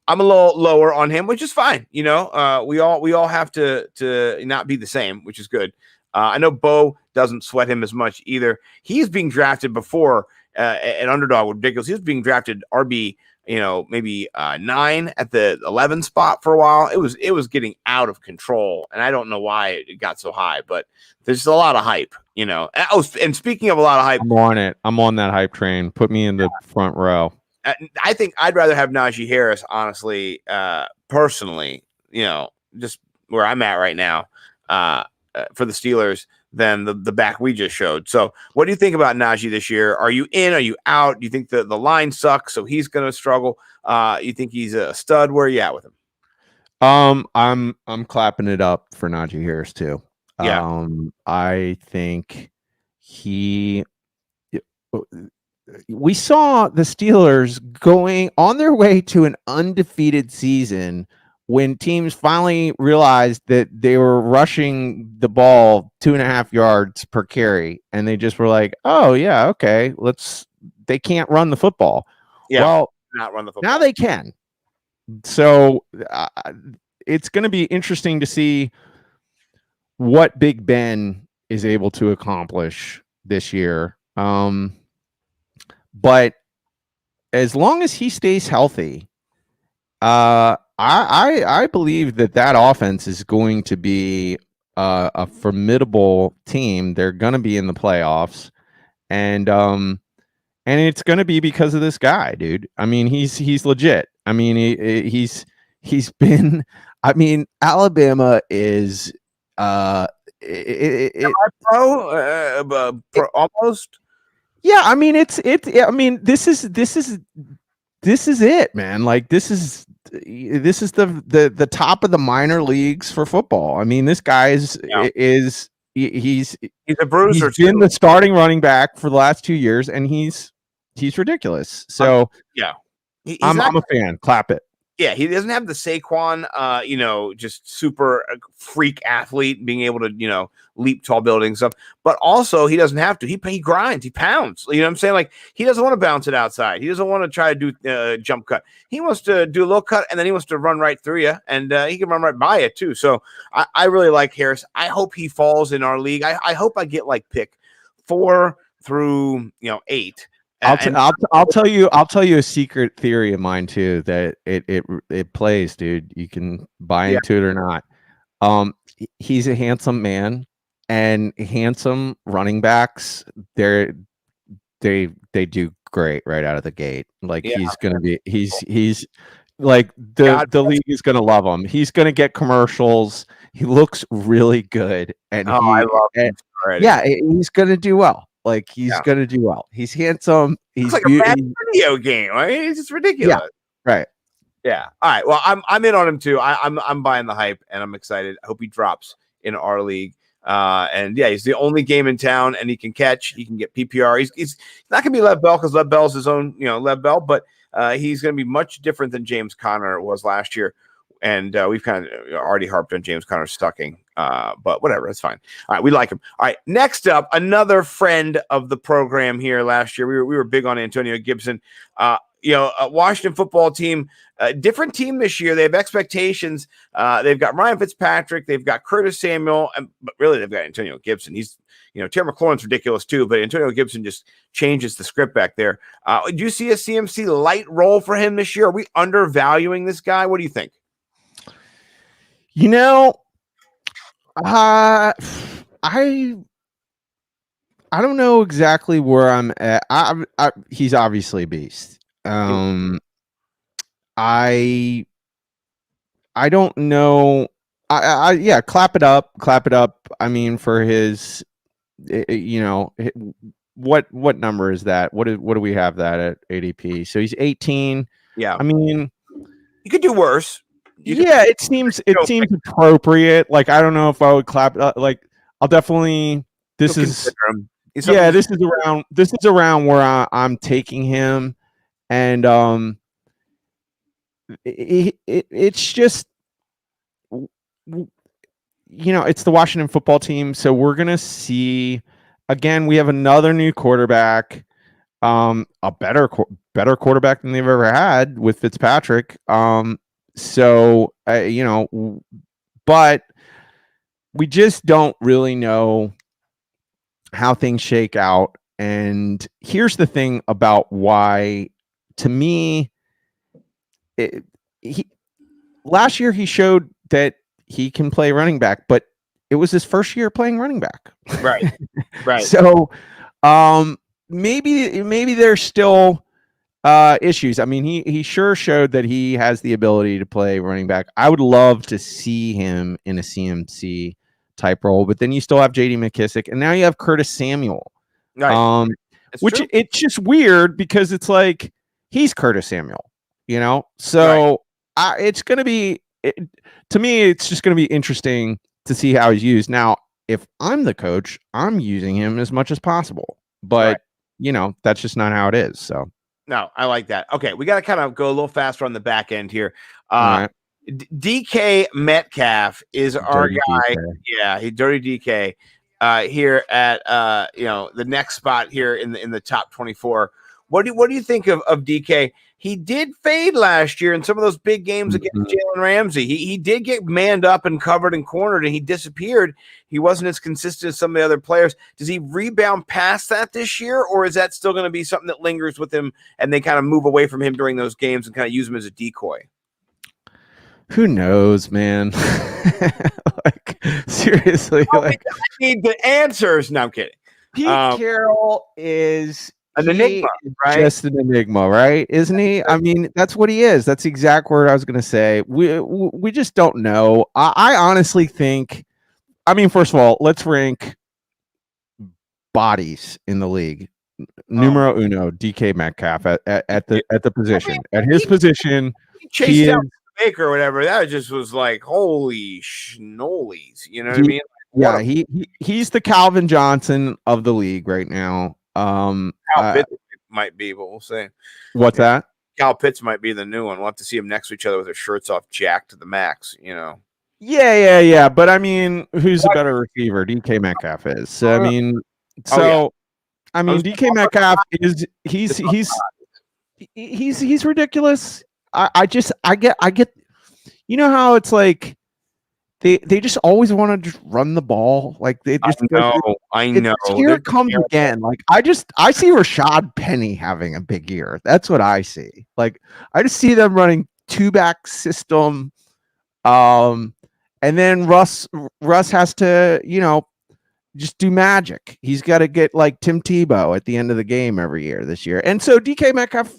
I'm a little lower on him, which is fine. We all have to not be the same, which is good. I know Bo doesn't sweat him as much either. He's being drafted before an underdog with ridiculous. He was being drafted RB, maybe 9 at the 11 spot for a while. It was getting out of control, and I don't know why it got so high, but there's a lot of hype. Oh, and speaking of a lot of hype, I'm on it. I'm on that hype train. Put me in the front row. I think I'd rather have Najee Harris, honestly, personally, just where I'm at right now for the Steelers than the back we just showed. So what do you think about Najee this year? Are you in? Are you out? Do you think the line sucks, so he's going to struggle? You think he's a stud? Where are you at with him? I'm clapping it up for Najee Harris too. Yeah. I think we saw the Steelers going on their way to an undefeated season when teams finally realized that they were rushing the ball 2.5 yards per carry, and they just were like, "Oh yeah, okay, they can't run the football." Yeah, Well, not run the football. now they can. So it's going to be interesting to see what Big Ben is able to accomplish this year. But as long as he stays healthy, I believe that offense is going to be a formidable team. They're going to be in the playoffs, and it's going to be because of this guy, dude. I mean, he's legit. I mean, he's been. I mean, Alabama is Pro, almost. yeah. I mean, I mean, this is it, man. Like this is the top of the minor leagues for football. I mean, this guy is he's a bruiser. He's been the starting running back for the last 2 years, and he's ridiculous. So yeah, I'm a fan. Clap it. Yeah, he doesn't have the Saquon, just super freak athlete being able to, leap tall buildings stuff. But also, he doesn't have to. He grinds. He pounds. You know what I'm saying? Like, he doesn't want to bounce it outside. He doesn't want to try to do jump cut. He wants to do a little cut, and then he wants to run right through you, and he can run right by it too. So I really like Harris. I hope he falls in our league. I hope I get like pick 4 through 8. I'll tell you a secret theory of mine too, that it plays, dude. You can buy into it or not. He's a handsome man, and handsome running backs, they do great right out of the gate. Like he's gonna be he's like the league is gonna love him. He's gonna get commercials. He looks really good, and I love him already. Yeah, he's gonna do well. Like he's gonna do well. He's handsome. He's like a bad video game. I mean, it's just ridiculous. Yeah, right. Yeah. All right. Well, I'm in on him too. I'm buying the hype, and I'm excited. I hope he drops in our league. And yeah, he's the only game in town, and he can catch. He can get PPR. He's not gonna be Lev Bell, because Lev Bell's his own, Lev Bell, but he's gonna be much different than James Conner was last year. And we've kind of already harped on James Conner sucking, but whatever, it's fine. All right, we like him. All right, next up, another friend of the program here last year. We were big on Antonio Gibson. A Washington football team, different team this year. They have expectations. They've got Ryan Fitzpatrick. They've got Curtis Samuel, but really they've got Antonio Gibson. He's, Terry McLaurin's ridiculous too, but Antonio Gibson just changes the script back there. Do you see a CMC light role for him this year? Are we undervaluing this guy? What do you think? I don't know exactly where I'm at. He's obviously a beast. I don't know. Yeah, clap it up. I mean, for his, what number is that? What do we have that at ADP? So he's 18. Yeah. I mean, you could do worse. It seems appropriate. Like, I don't know if I would clap. Like, I'll definitely. This is around where I'm taking him, and it's just, it's the Washington football team, so we're gonna see. Again, we have another new quarterback, a better quarterback than they've ever had with Fitzpatrick. So, but we just don't really know how things shake out. And here's the thing about why, to me, last year he showed that he can play running back, but it was his first year playing running back. Right. Right. So, maybe there's still issues. I mean, he sure showed that he has the ability to play running back. I would love to see him in a CMC type role, but then you still have JD McKissick, and now you have Curtis Samuel. Right. It's just weird, because it's like he's Curtis Samuel, So it's going to be, to me, it's just going to be interesting to see how he's used. Now, if I'm the coach, I'm using him as much as possible, but that's just not how it is. So. No, I like that. Okay, we got to kind of go a little faster on the back end here. Right. DK Metcalf is our Dirty guy. DK. Yeah, he dirty DK. Here at the next spot here in the top 24. What do you think of DK? He did fade last year in some of those big games against Jalen Ramsey. He did get manned up and covered and cornered, and he disappeared. He wasn't as consistent as some of the other players. Does he rebound past that this year, or is that still going to be something that lingers with him and they kind of move away from him during those games and kind of use him as a decoy? Who knows, man? Like, seriously, I need the answers. No, I'm kidding. Pete Carroll is an enigma, right? Just an enigma, right? Isn't he? I mean, that's what he is. That's the exact word I was going to say. We just don't know. I honestly think. I mean, first of all, let's rank bodies in the league. Numero uno, DK Metcalf at the position. At his position, he chased down Baker or whatever. That just was like holy schnollies. You know what I mean? Like, yeah, he's the Calvin Johnson of the league right now. Kyle Pitts might be, but we'll see. What's that? Kyle Pitts might be the new one. We'll have to see them next to each other with their shirts off, jacked to the max. You know. Yeah. But I mean, who's a better receiver? DK Metcalf is. So, I mean, DK Metcalf is he's ridiculous. I get. You know how it's like. They just always want to just run the ball. Like they just I know. Here it comes again. Like I see Rashad Penny having a big year. That's what I see. Like I just see them running 2-back system. And then Russ has to, just do magic. He's got to get like Tim Tebow at the end of the game every year this year. And so DK Metcalf,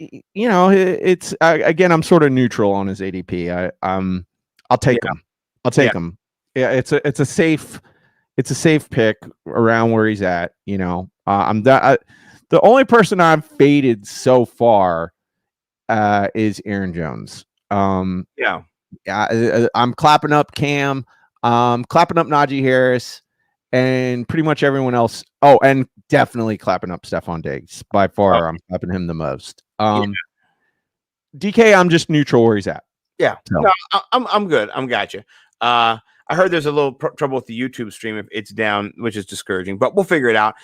it's again, I'm sort of neutral on his ADP. I'll take him. I'll take him. Yeah, it's a safe pick around where he's at. The only person I've faded so far is Aaron Jones. I'm clapping up Cam, clapping up Najee Harris, and pretty much everyone else. Oh, and definitely clapping up Stephon Diggs. By far, I'm clapping him the most. DK, I'm just neutral where he's at. Yeah, so. No, I'm good. I'm gotcha. I heard there's a little trouble with the YouTube stream if it's down, which is discouraging, but we'll figure it out.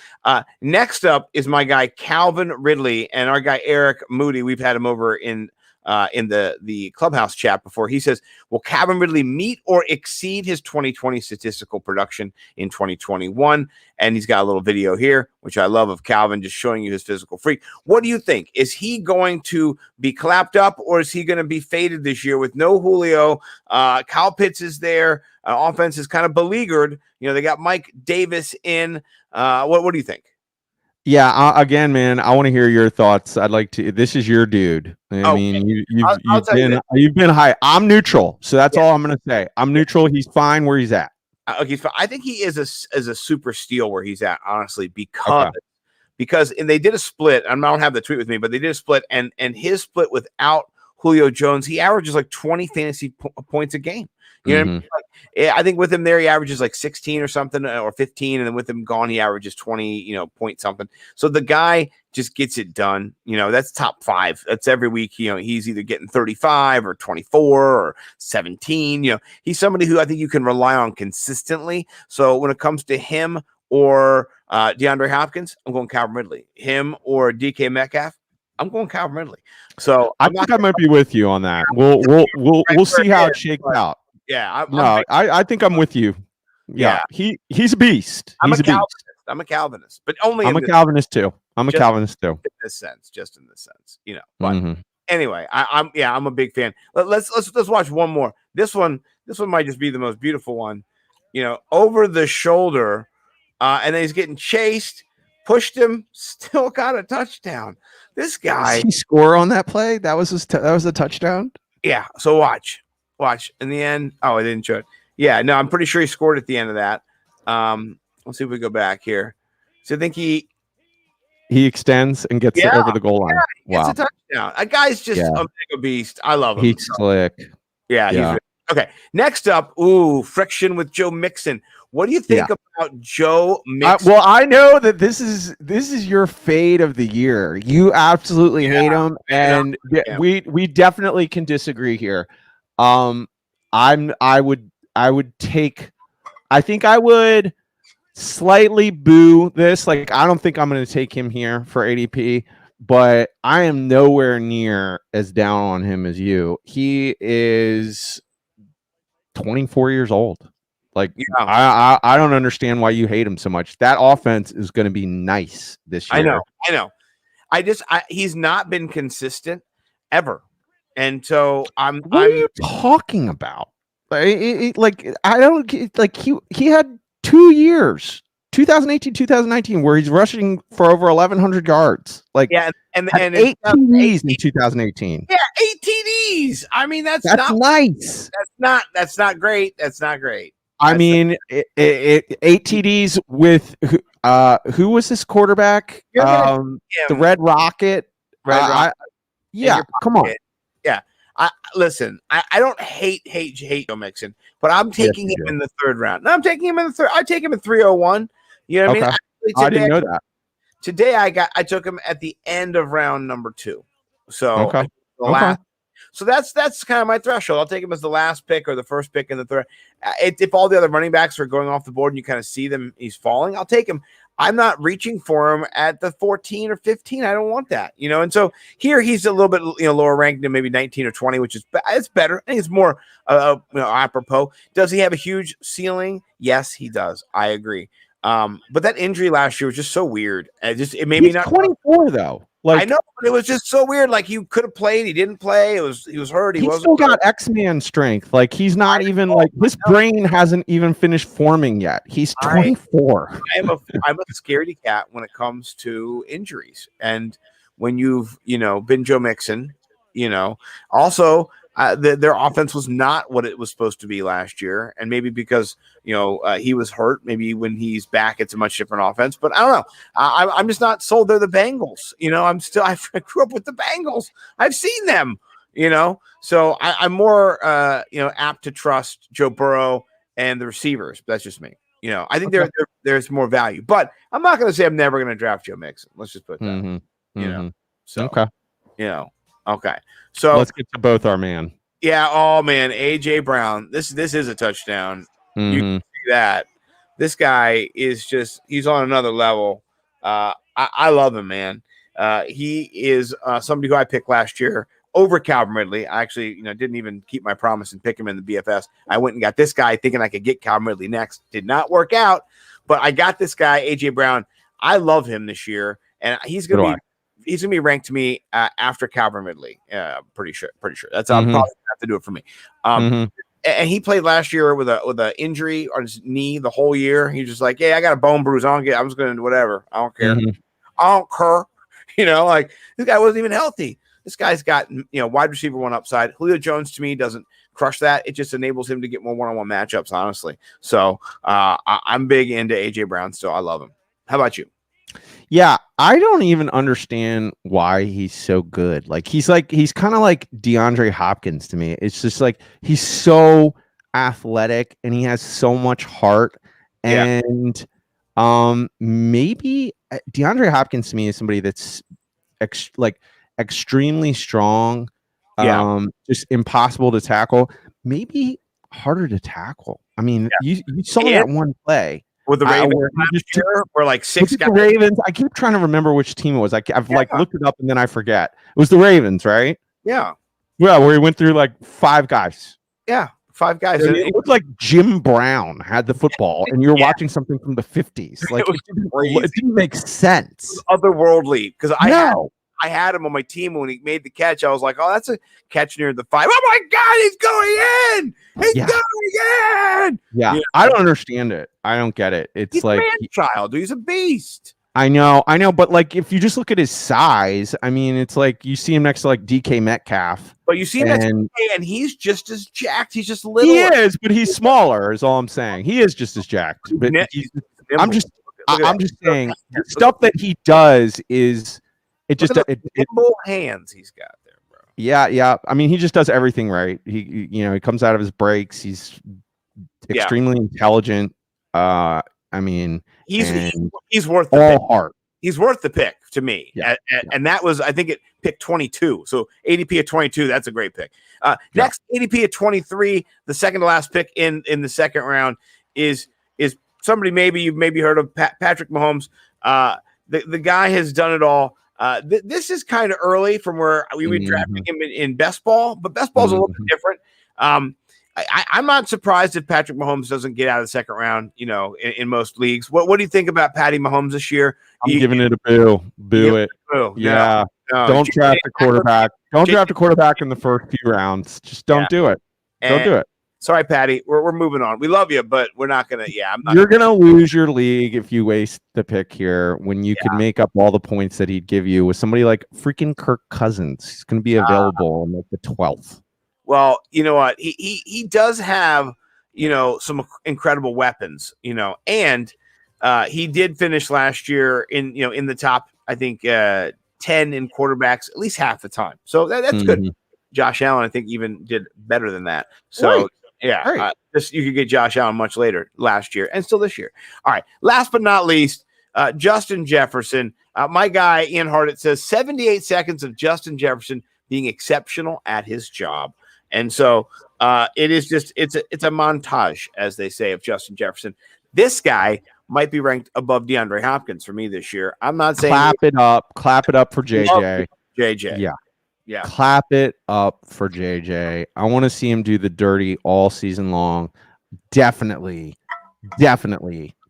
Next up is my guy Calvin Ridley and our guy Eric Moody. We've had him over in the clubhouse chat before. He says, will Calvin Ridley meet or exceed his 2020 statistical production in 2021? And he's got a little video here, which I love, of Calvin just showing you his physical freak. What do you think? Is he going to be clapped up, or is he going to be faded this year with no Julio? Kyle Pitts is there. Offense is kind of beleaguered. They got Mike Davis in. What do you think? Yeah, again, man, I want to hear your thoughts. I'd like to. This is your dude. I mean, you've been high. I'm neutral, so that's all I'm going to say. I'm neutral. He's fine where he's at. Okay, I think he is a super steal where he's at, honestly, because and they did a split. I don't have the tweet with me, but they did a split, and his split without Julio Jones, he averages like 20 fantasy points a game. You know what I mean? Like, I think with him there, he averages like 16 or something, or 15, and then with him gone, he averages 20, point something. So the guy just gets it done. That's top 5. That's every week. He's either getting 35 or 24 or 17. He's somebody who I think you can rely on consistently. So when it comes to him or DeAndre Hopkins, I'm going Calvin Ridley. Him or DK Metcalf, I'm going Calvin Ridley. So I think I might be with you on that. We'll see how it shakes out. Yeah, I think I'm with you. Yeah. He's a beast. He's a beast. I'm a Calvinist, but only I'm a Calvinist too. I'm a Calvinist too. Just in this sense, But anyway, I'm a big fan. Let's watch one more. This one might just be the most beautiful one. Over the shoulder, and then he's getting chased, pushed him, still got a touchdown. This guy. Did he score on that play? That was a touchdown. Yeah. So watch in the end. Oh, I didn't show it. Yeah, no, I'm pretty sure he scored at the end of that. Let's see if we go back here. So I think he extends and gets it over the goal line. Wow, it's a touchdown. A guy's just a mega beast. I love him. He's slick. Yeah. Okay. Next up, friction with Joe Mixon. What do you think about Joe Mixon? Well, I know that this is your fade of the year. You absolutely hate him, and we definitely can disagree here. I would take. I think I would slightly boo this. Like, I don't think I'm going to take him here for ADP, but I am nowhere near as down on him as you. He is 24 years old. Like, I don't understand why you hate him so much. That offense is going to be nice this year. I know. He's not been consistent ever, and so What are you talking about? Like, I don't like he had 2 years, 2018, 2019, where he's rushing for over 1,100 yards. Like, and 8 TDs in 2018. Yeah, 8 TDs. I mean, that's not nice. That's not great. That's not great. I mean, 8 TDs with who was this quarterback? The Red Rocket. Yeah, come on. Yeah. Listen, I don't hate Joe Mixon, but I'm taking him in the 3rd round. No, I'm taking him in the 3rd. I take him at 301. You know what I mean? I didn't know that. Today I took him at the end of round number 2. So So that's kind of my threshold. I'll take him as the last pick or the first pick in the 3rd. If all the other running backs are going off the board and you kind of see them, he's falling, I'll take him. I'm not reaching for him at the 14 or 15. I don't want that, And so here he's a little bit, lower ranked than maybe 19 or 20, which is it's better. I think it's more, apropos. Does he have a huge ceiling? Yes, he does. I agree. But that injury last year was just so weird. It made me not 24 though. Like, I know, but it was just so weird. Like, he could have played, he didn't play. He was hurt. He's still got X-Man strength. Like, he's not even like his brain hasn't even finished forming yet. He's 24. I'm a scaredy cat when it comes to injuries, and when you've been Joe Mixon, also. Their offense was not what it was supposed to be last year, and maybe because he was hurt. Maybe when he's back, it's a much different offense. But I don't know. I'm just not sold. They're the Bengals. I grew up with the Bengals. I've seen them. So I'm more apt to trust Joe Burrow and the receivers. That's just me. I think there's more value, but I'm not going to say I'm never going to draft Joe Mixon. Let's just put that. So okay. So let's get to both our man. Yeah. Oh man, AJ Brown. This is a touchdown. You can see that. This guy is he's on another level. I love him, man. He is somebody who I picked last year over Calvin Ridley. I actually, didn't even keep my promise and pick him in the BFS. I went and got this guy thinking I could get Calvin Ridley next. Did not work out, but I got this guy, AJ Brown. I love him this year, and he's gonna be ranked to me after Calvin Ridley. Pretty sure. That's probably gonna have to do it for me. And he played last year with a injury on his knee the whole year. He's just like, I got a bone bruise. I'm just gonna do whatever. I don't care. I don't care. Like, this guy wasn't even healthy. This guy's got wide receiver one upside. Julio Jones to me doesn't crush that. It just enables him to get more one-on-one matchups, honestly. So I'm big into AJ Brown still. I love him. How about you? Yeah, I don't even understand why he's so good. Like, he's kind of like DeAndre Hopkins to me. It's just like he's so athletic and he has so much heart. And maybe DeAndre Hopkins to me is somebody that's extremely strong, just impossible to tackle. Maybe harder to tackle. I mean, you saw that one play. With the Ravens last year, where like 6 guys. The Ravens. I keep trying to remember which team it was. I've looked it up and then I forget. It was the Ravens, right? Yeah. Well, where he went through like 5 guys. Yeah, 5 guys. And it looked like Jim Brown had the football, and you were watching something from the 50s. Like, it didn't make sense. Otherworldly, because I had him on my team when he made the catch. I was like, oh, that's a catch near the 5. Oh my God, he's going in! He's going in! Yeah, I don't understand it. I don't get it. He's like a child. He's a beast. I know, but like, if you just look at his size, I mean, it's like you see him next to like DK Metcalf. But you see him next to DK, and he's just as jacked. He's just little. He is, but he's smaller. Is all I'm saying. He is just as jacked. But I'm just saying, the stuff that he does is. It just nimble hands he's got there, bro. Yeah. I mean, he just does everything right. He comes out of his breaks. He's extremely intelligent. I mean, He's and worth the pick. all heart. He's worth the pick to me. Yeah. And that was, I think, it picked 22. So ADP at 22, that's a great pick. Next, ADP at 23, the second to last pick in the second round is somebody maybe you've heard of, Patrick Mahomes. The guy has done it all. This is kind of early from where we would draft him in best ball, but best ball is a little bit different. I'm not surprised if Patrick Mahomes doesn't get out of the second round, in most leagues. What do you think about Patty Mahomes this year? I'm giving it a boo. Boo it. Yeah. No. Don't draft a quarterback. Don't draft a quarterback in the first few rounds. Just don't do it. Don't do it. Sorry, Patty. We're moving on. We love you, but we're not going to. Yeah, I'm not. You're going to lose your league if you waste the pick here when you could make up all the points that he'd give you with somebody like freaking Kirk Cousins. He's going to be available on like the 12th. Well, you know what? He does have, some incredible weapons, and he did finish last year in the top, I think, 10 in quarterbacks at least half the time. So that's good. Josh Allen, I think, even did better than that. So you could get Josh Allen much later last year and still this year. All right. Last but not least, Justin Jefferson. My guy, Ian Hardett, says 78 seconds of Justin Jefferson being exceptional at his job. And so it is just it's a montage, as they say, of Justin Jefferson. This guy might be ranked above DeAndre Hopkins for me this year. I'm not saying clap it up for JJ. JJ. Yeah. Clap it up for JJ. I want to see him do the dirty all season long. Definitely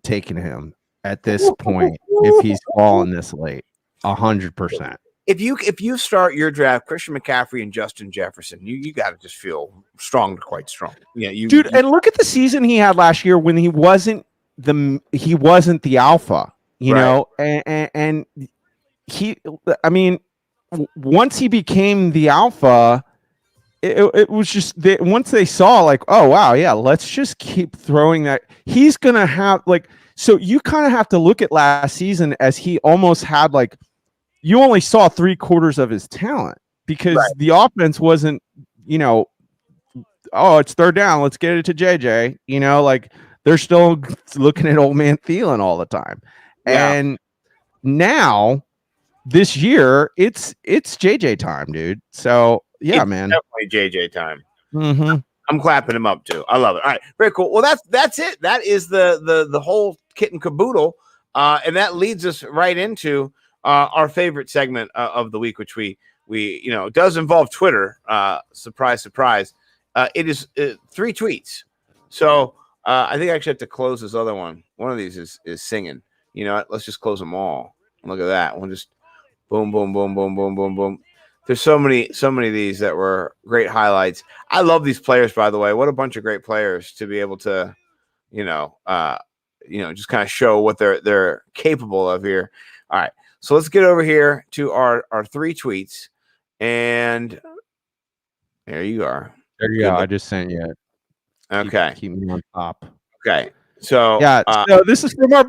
taking him at this point if he's fallen this late. 100%. If you start your draft, Christian McCaffrey and Justin Jefferson, you got to just feel strong to quite strong. Yeah, dude. And look at the season he had last year when he wasn't the alpha, know, and once he became the alpha, it was just once they saw like, oh wow, yeah, let's just keep throwing that. He's gonna have so you kind of have to look at last season as he almost had you only saw 3/4 of his talent because the offense wasn't, oh, it's third down, let's get it to JJ. They're still looking at old man Thielen all the time. Yeah. And now this year it's JJ time, dude. So yeah, it's man, definitely JJ time. I'm clapping him up too. I love it. All right, very cool. Well, that's it. That is the whole kit and caboodle, and that leads us right into our favorite segment of the week, which we does involve Twitter. Surprise, surprise. It is 3 tweets. So I think I actually have to close this other one. One of these is singing. You know what? Let's just close them all. Look at that. We'll just boom, boom, boom, boom, boom, boom, boom. There's so many of these that were great highlights. I love these players, by the way. What a bunch of great players to be able to, just kind of show what they're capable of here. All right. So let's get over here to our 3 tweets. And there you are. There you go. I just sent you it. Okay. Keep me on top. Okay. So yeah. So this is from our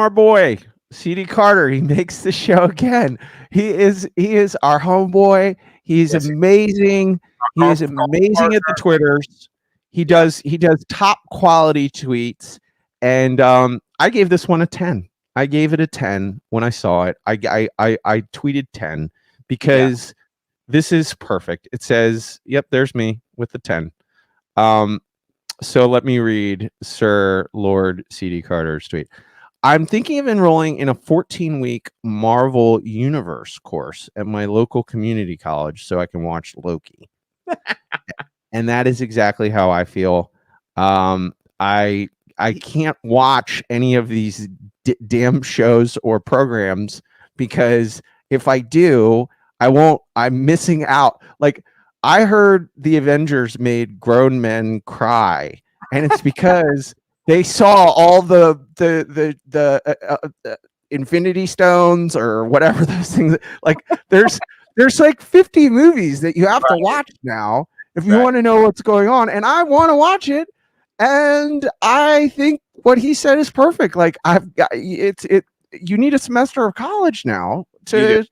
boy. CD Carter. He makes the show again. He is our homeboy. He's amazing. He is amazing at the Twitters. He does top quality tweets. And I gave this one a 10. I gave it a 10 when I saw it. I tweeted 10 because this is perfect. It says, yep, there's me with the 10. So let me read Sir Lord CD Carter's tweet. I'm thinking of enrolling in a 14-week Marvel Universe course at my local community college so I can watch Loki. And that is exactly how I feel. I can't watch any of these damn shows or programs because if I do, I'm missing out. Like I heard the Avengers made grown men cry, and it's because they saw all the Infinity Stones or whatever those things. Like there's like 50 movies that you have to watch now if you want to know what's going on, and I want to watch it. And I think what he said is perfect. Like you need a semester of college now to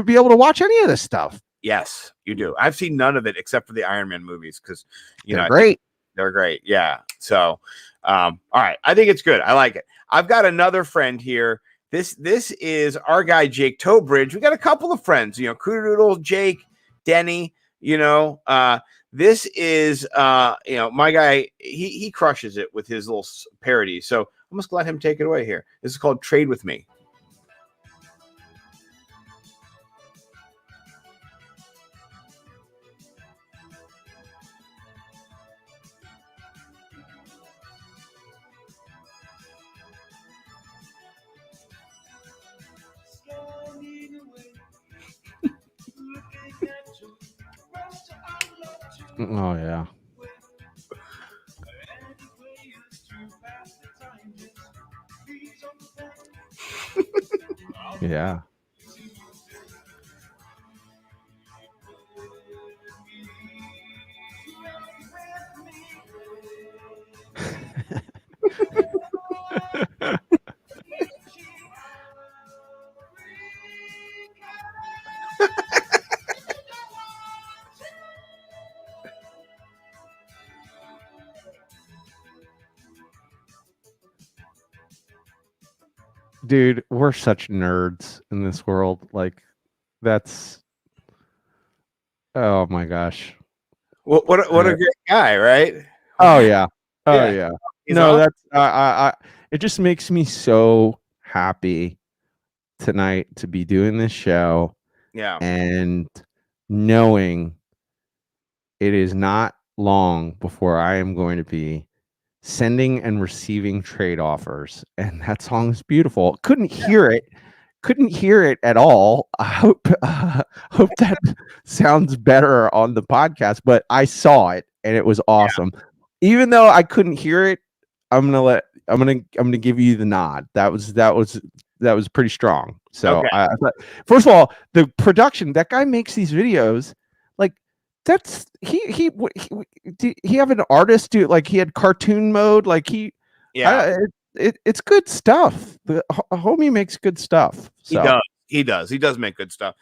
be able to watch any of this stuff. Yes, you do. I've seen none of it except for the Iron Man movies because they're great. They're great. Yeah. So All right. I think it's good. I like it. I've got another friend here. This is our guy, Jake Tobridge. We got a couple of friends, Cooterdoodle, Jake, Denny, this is, my guy, he crushes it with his little parodies. So I'm just let him take it away here. This is called Trade With Me. Oh yeah. Yeah. Dude, we're such nerds in this world. Like, that's oh my gosh. What a great guy, right? Oh yeah. Oh Yeah. yeah. He's No, awesome. that's I it just makes me so happy tonight to be doing this show Yeah. and knowing it is not long before I am going to be sending and receiving trade offers, and that song is beautiful. Couldn't hear it at all. I hope that sounds better on the podcast, but I saw it and it was awesome. Even though I couldn't hear it, I'm gonna give you the nod. That was pretty strong. So Okay. I thought, first of all, the production, that guy makes these videos like that's he have an artist do, like, he had cartoon mode, like it's good stuff. The homie makes good stuff. So He does make good stuff.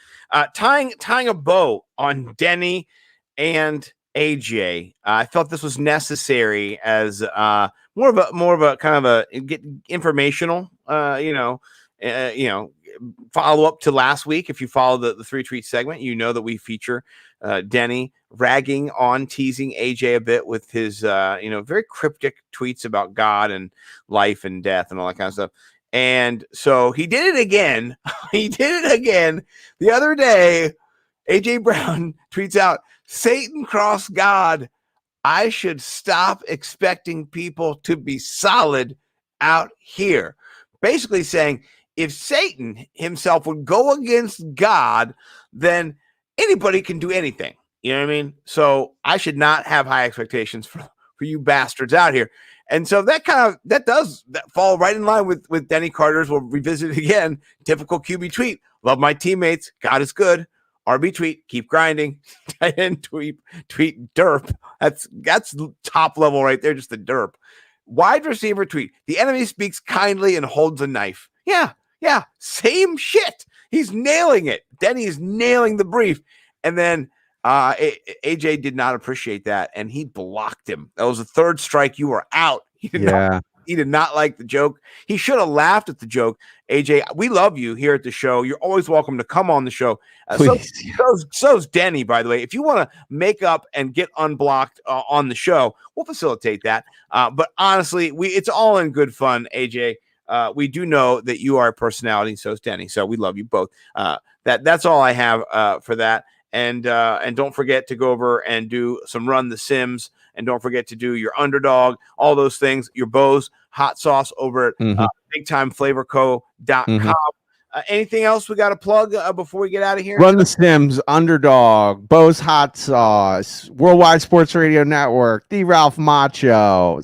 Tying a bow on Denny and AJ. I felt this was necessary as more of a kind of a get informational. Follow up to last week. If you follow the 3 tweet segment, you know that we feature Denny ragging on, teasing AJ a bit with his very cryptic tweets about God and life and death and all that kind of stuff. And so he did it again. He did it again the other day. AJ Brown tweets out, "Satan crossed God. I should stop expecting people to be solid out here." Basically saying, if Satan himself would go against God, then anybody can do anything. You know what I mean? So I should not have high expectations for you bastards out here. And so that does fall right in line with Denny Carter's. We'll revisit it again. Typical QB tweet. Love my teammates. God is good. RB tweet. Keep grinding. Tight end tweet derp. That's top level right there. Just the derp. Wide receiver tweet. The enemy speaks kindly and holds a knife. Yeah. Same shit. He's nailing it. Denny is nailing the brief. And then AJ did not appreciate that, and he blocked him. That was the third strike. You were out. He did not like the joke. He should have laughed at the joke. AJ, we love you here at the show. You're always welcome to come on the show. So's Denny, by the way. If you want to make up and get unblocked on the show, we'll facilitate that. But honestly, it's all in good fun, AJ. We do know that you are a personality, so is Denny. So we love you both. That's all I have for that. And don't forget to go over and do some Run the Sims, and don't forget to do your Underdog, all those things, your Bose hot sauce over at bigtimeflavorco.com. Anything else we got to plug before we get out of here? Run the Sims, Underdog, Bose Hot Sauce, Worldwide Sports Radio Network, The Ralph Macho,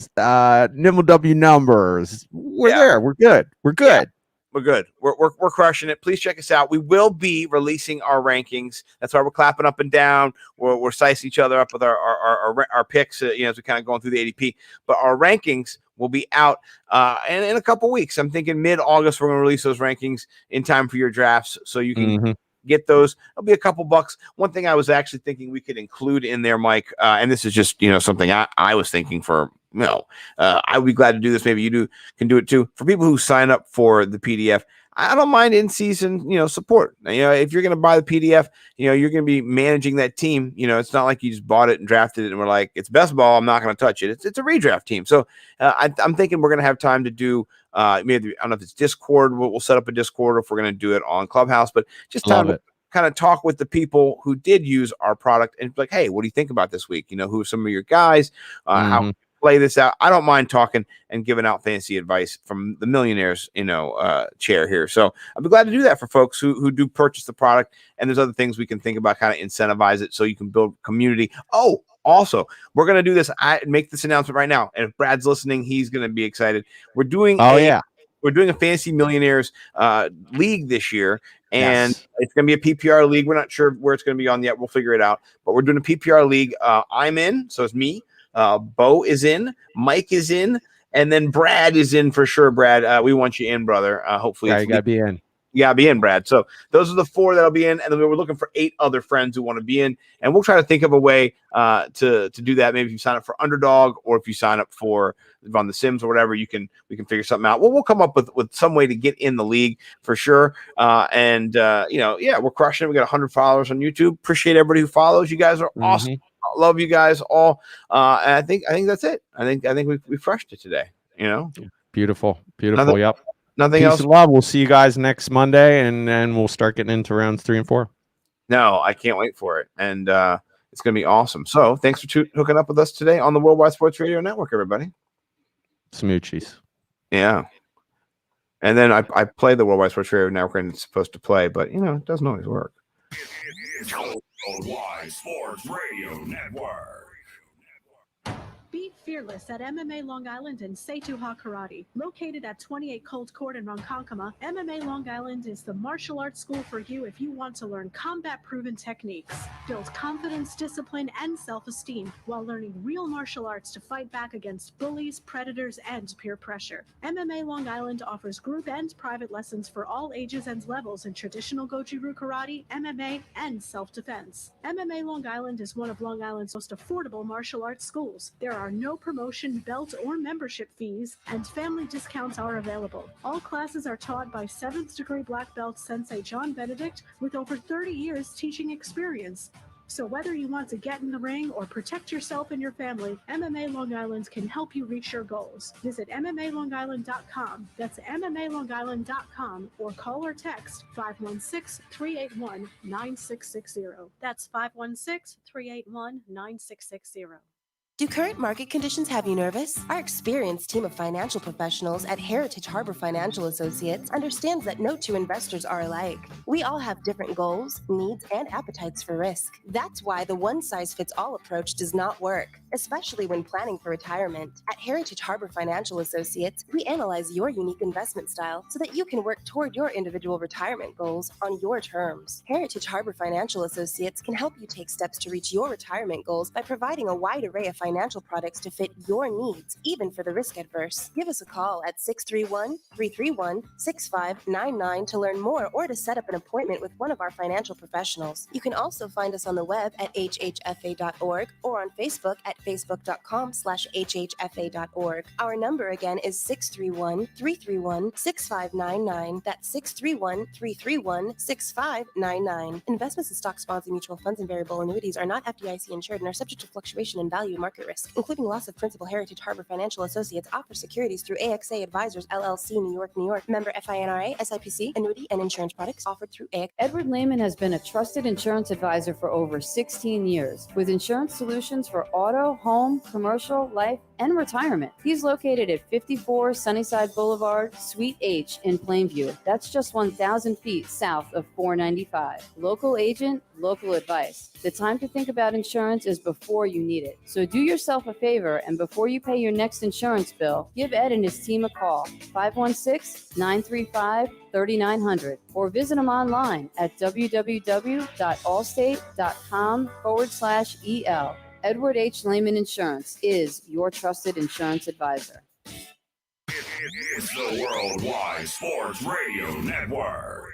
Nimble W Numbers. We're there. We're good. We're good. Yeah. We're good. We're crushing it. Please check us out. We will be releasing our rankings. That's why we're clapping up and down. We're sizing each other up with our picks, as we're kind of going through the ADP. But our rankings will be out in a couple weeks. I'm thinking mid-August we're going to release those rankings in time for your drafts, so you can get those. It'll be a couple bucks. One thing I was actually thinking we could include in there, Mike, and this is just, something I was thinking for, I would be glad to do this. Maybe you can do it too. For people who sign up for the PDF, I don't mind in-season, support. If you're going to buy the PDF, you're going to be managing that team. It's not like you just bought it and drafted it and we're like, it's best ball, I'm not going to touch it. It's a redraft team. So I'm thinking we're going to have time to do, maybe, I don't know if it's Discord. We'll set up a Discord, or if we're going to do it on Clubhouse, but just time to kind of talk with the people who did use our product and be like, hey, what do you think about this week? Who are some of your guys? How play this out. I don't mind talking and giving out fancy advice from the millionaires, chair here. So I'd be glad to do that for folks who do purchase the product. And there's other things we can think about, kind of incentivize it so you can build community. Oh, also, we're going to do this. I make this announcement right now. And if Brad's listening, he's going to be excited. We're doing we're doing a Fantasy Millionaires league this year. And it's going to be a PPR league. We're not sure where it's going to be on yet. We'll figure it out. But we're doing a PPR league. I'm in. So it's me. Bo is in, Mike is in, and then Brad is in for sure. Brad, we want you in, brother. Hopefully, you gotta be in. You gotta be in, Brad. So those are the 4 that'll be in, and then we were looking for 8 other friends who want to be in, and we'll try to think of a way to do that. Maybe if you sign up for Underdog, or if you sign up for on the Sims or whatever, we can figure something out. Well, we'll come up with some way to get in the league for sure. We're crushing it. We got 100 followers on YouTube. Appreciate everybody who follows. You guys are awesome. Love you guys all. And I think that's it. I think we crushed it today. Beautiful. Nothing, Yep. Nothing Peace else. and love. We'll see you guys next Monday, and we'll start getting into rounds 3 and 4. No, I can't wait for it, and it's gonna be awesome. So thanks for hooking up with us today on the Worldwide Sports Radio Network, everybody. Smoochies. Yeah. And then I play the Worldwide Sports Radio Network, and it's supposed to play, but it doesn't always work. It's Worldwide Sports Radio Network. Be fearless at MMA Long Island and Seituha Karate. Located at 28 Cold Court in Ronkonkoma, MMA Long Island is the martial arts school for you if you want to learn combat-proven techniques, build confidence, discipline, and self-esteem while learning real martial arts to fight back against bullies, predators, and peer pressure. MMA Long Island offers group and private lessons for all ages and levels in traditional Goju-Ryu Karate, MMA, and self-defense. MMA Long Island is one of Long Island's most affordable martial arts schools. There are no promotion, belt, or membership fees, and family discounts are available. All classes are taught by 7th degree black belt Sensei John Benedict with over 30 years teaching experience. So whether you want to get in the ring or protect yourself and your family, MMA Long Island can help you reach your goals. Visit MMALongIsland.com. That's MMALongIsland.com, or call or text 516-381-9660. That's 516-381-9660. Do current market conditions have you nervous? Our experienced team of financial professionals at Heritage Harbor Financial Associates understands that no 2 investors are alike. We all have different goals, needs, and appetites for risk. That's why the one-size-fits-all approach does not work, especially when planning for retirement. At Heritage Harbor Financial Associates, we analyze your unique investment style so that you can work toward your individual retirement goals on your terms. Heritage Harbor Financial Associates can help you take steps to reach your retirement goals by providing a wide array of financial products to fit your needs, even for the risk adverse. Give us a call at 631-331-6599 to learn more or to set up an appointment with one of our financial professionals. You can also find us on the web at hhfa.org or on Facebook at facebook.com/hhfa.org. Our number again is 631-331-6599. That's 631-331-6599. Investments in stock, bonds, and mutual funds and variable annuities are not FDIC insured and are subject to fluctuation in value and market risk, including loss of principal. Heritage Harbor Financial Associates offers securities through AXA Advisors, LLC, New York, New York. Member FINRA, SIPC. Annuity and insurance products offered through AXA. Edward Lehman has been a trusted insurance advisor for over 16 years with insurance solutions for auto, home, commercial, life, and retirement. He's located at 54 Sunnyside Boulevard, Suite H in Plainview. That's just 1,000 feet south of 495. Local agent, local advice. The time to think about insurance is before you need it. So do yourself a favor, and before you pay your next insurance bill, give Ed and his team a call, 516-935-3900, or visit them online at www.allstate.com/EL. Edward H. Lehman Insurance is your trusted insurance advisor. It's the Worldwide Sports Radio Network.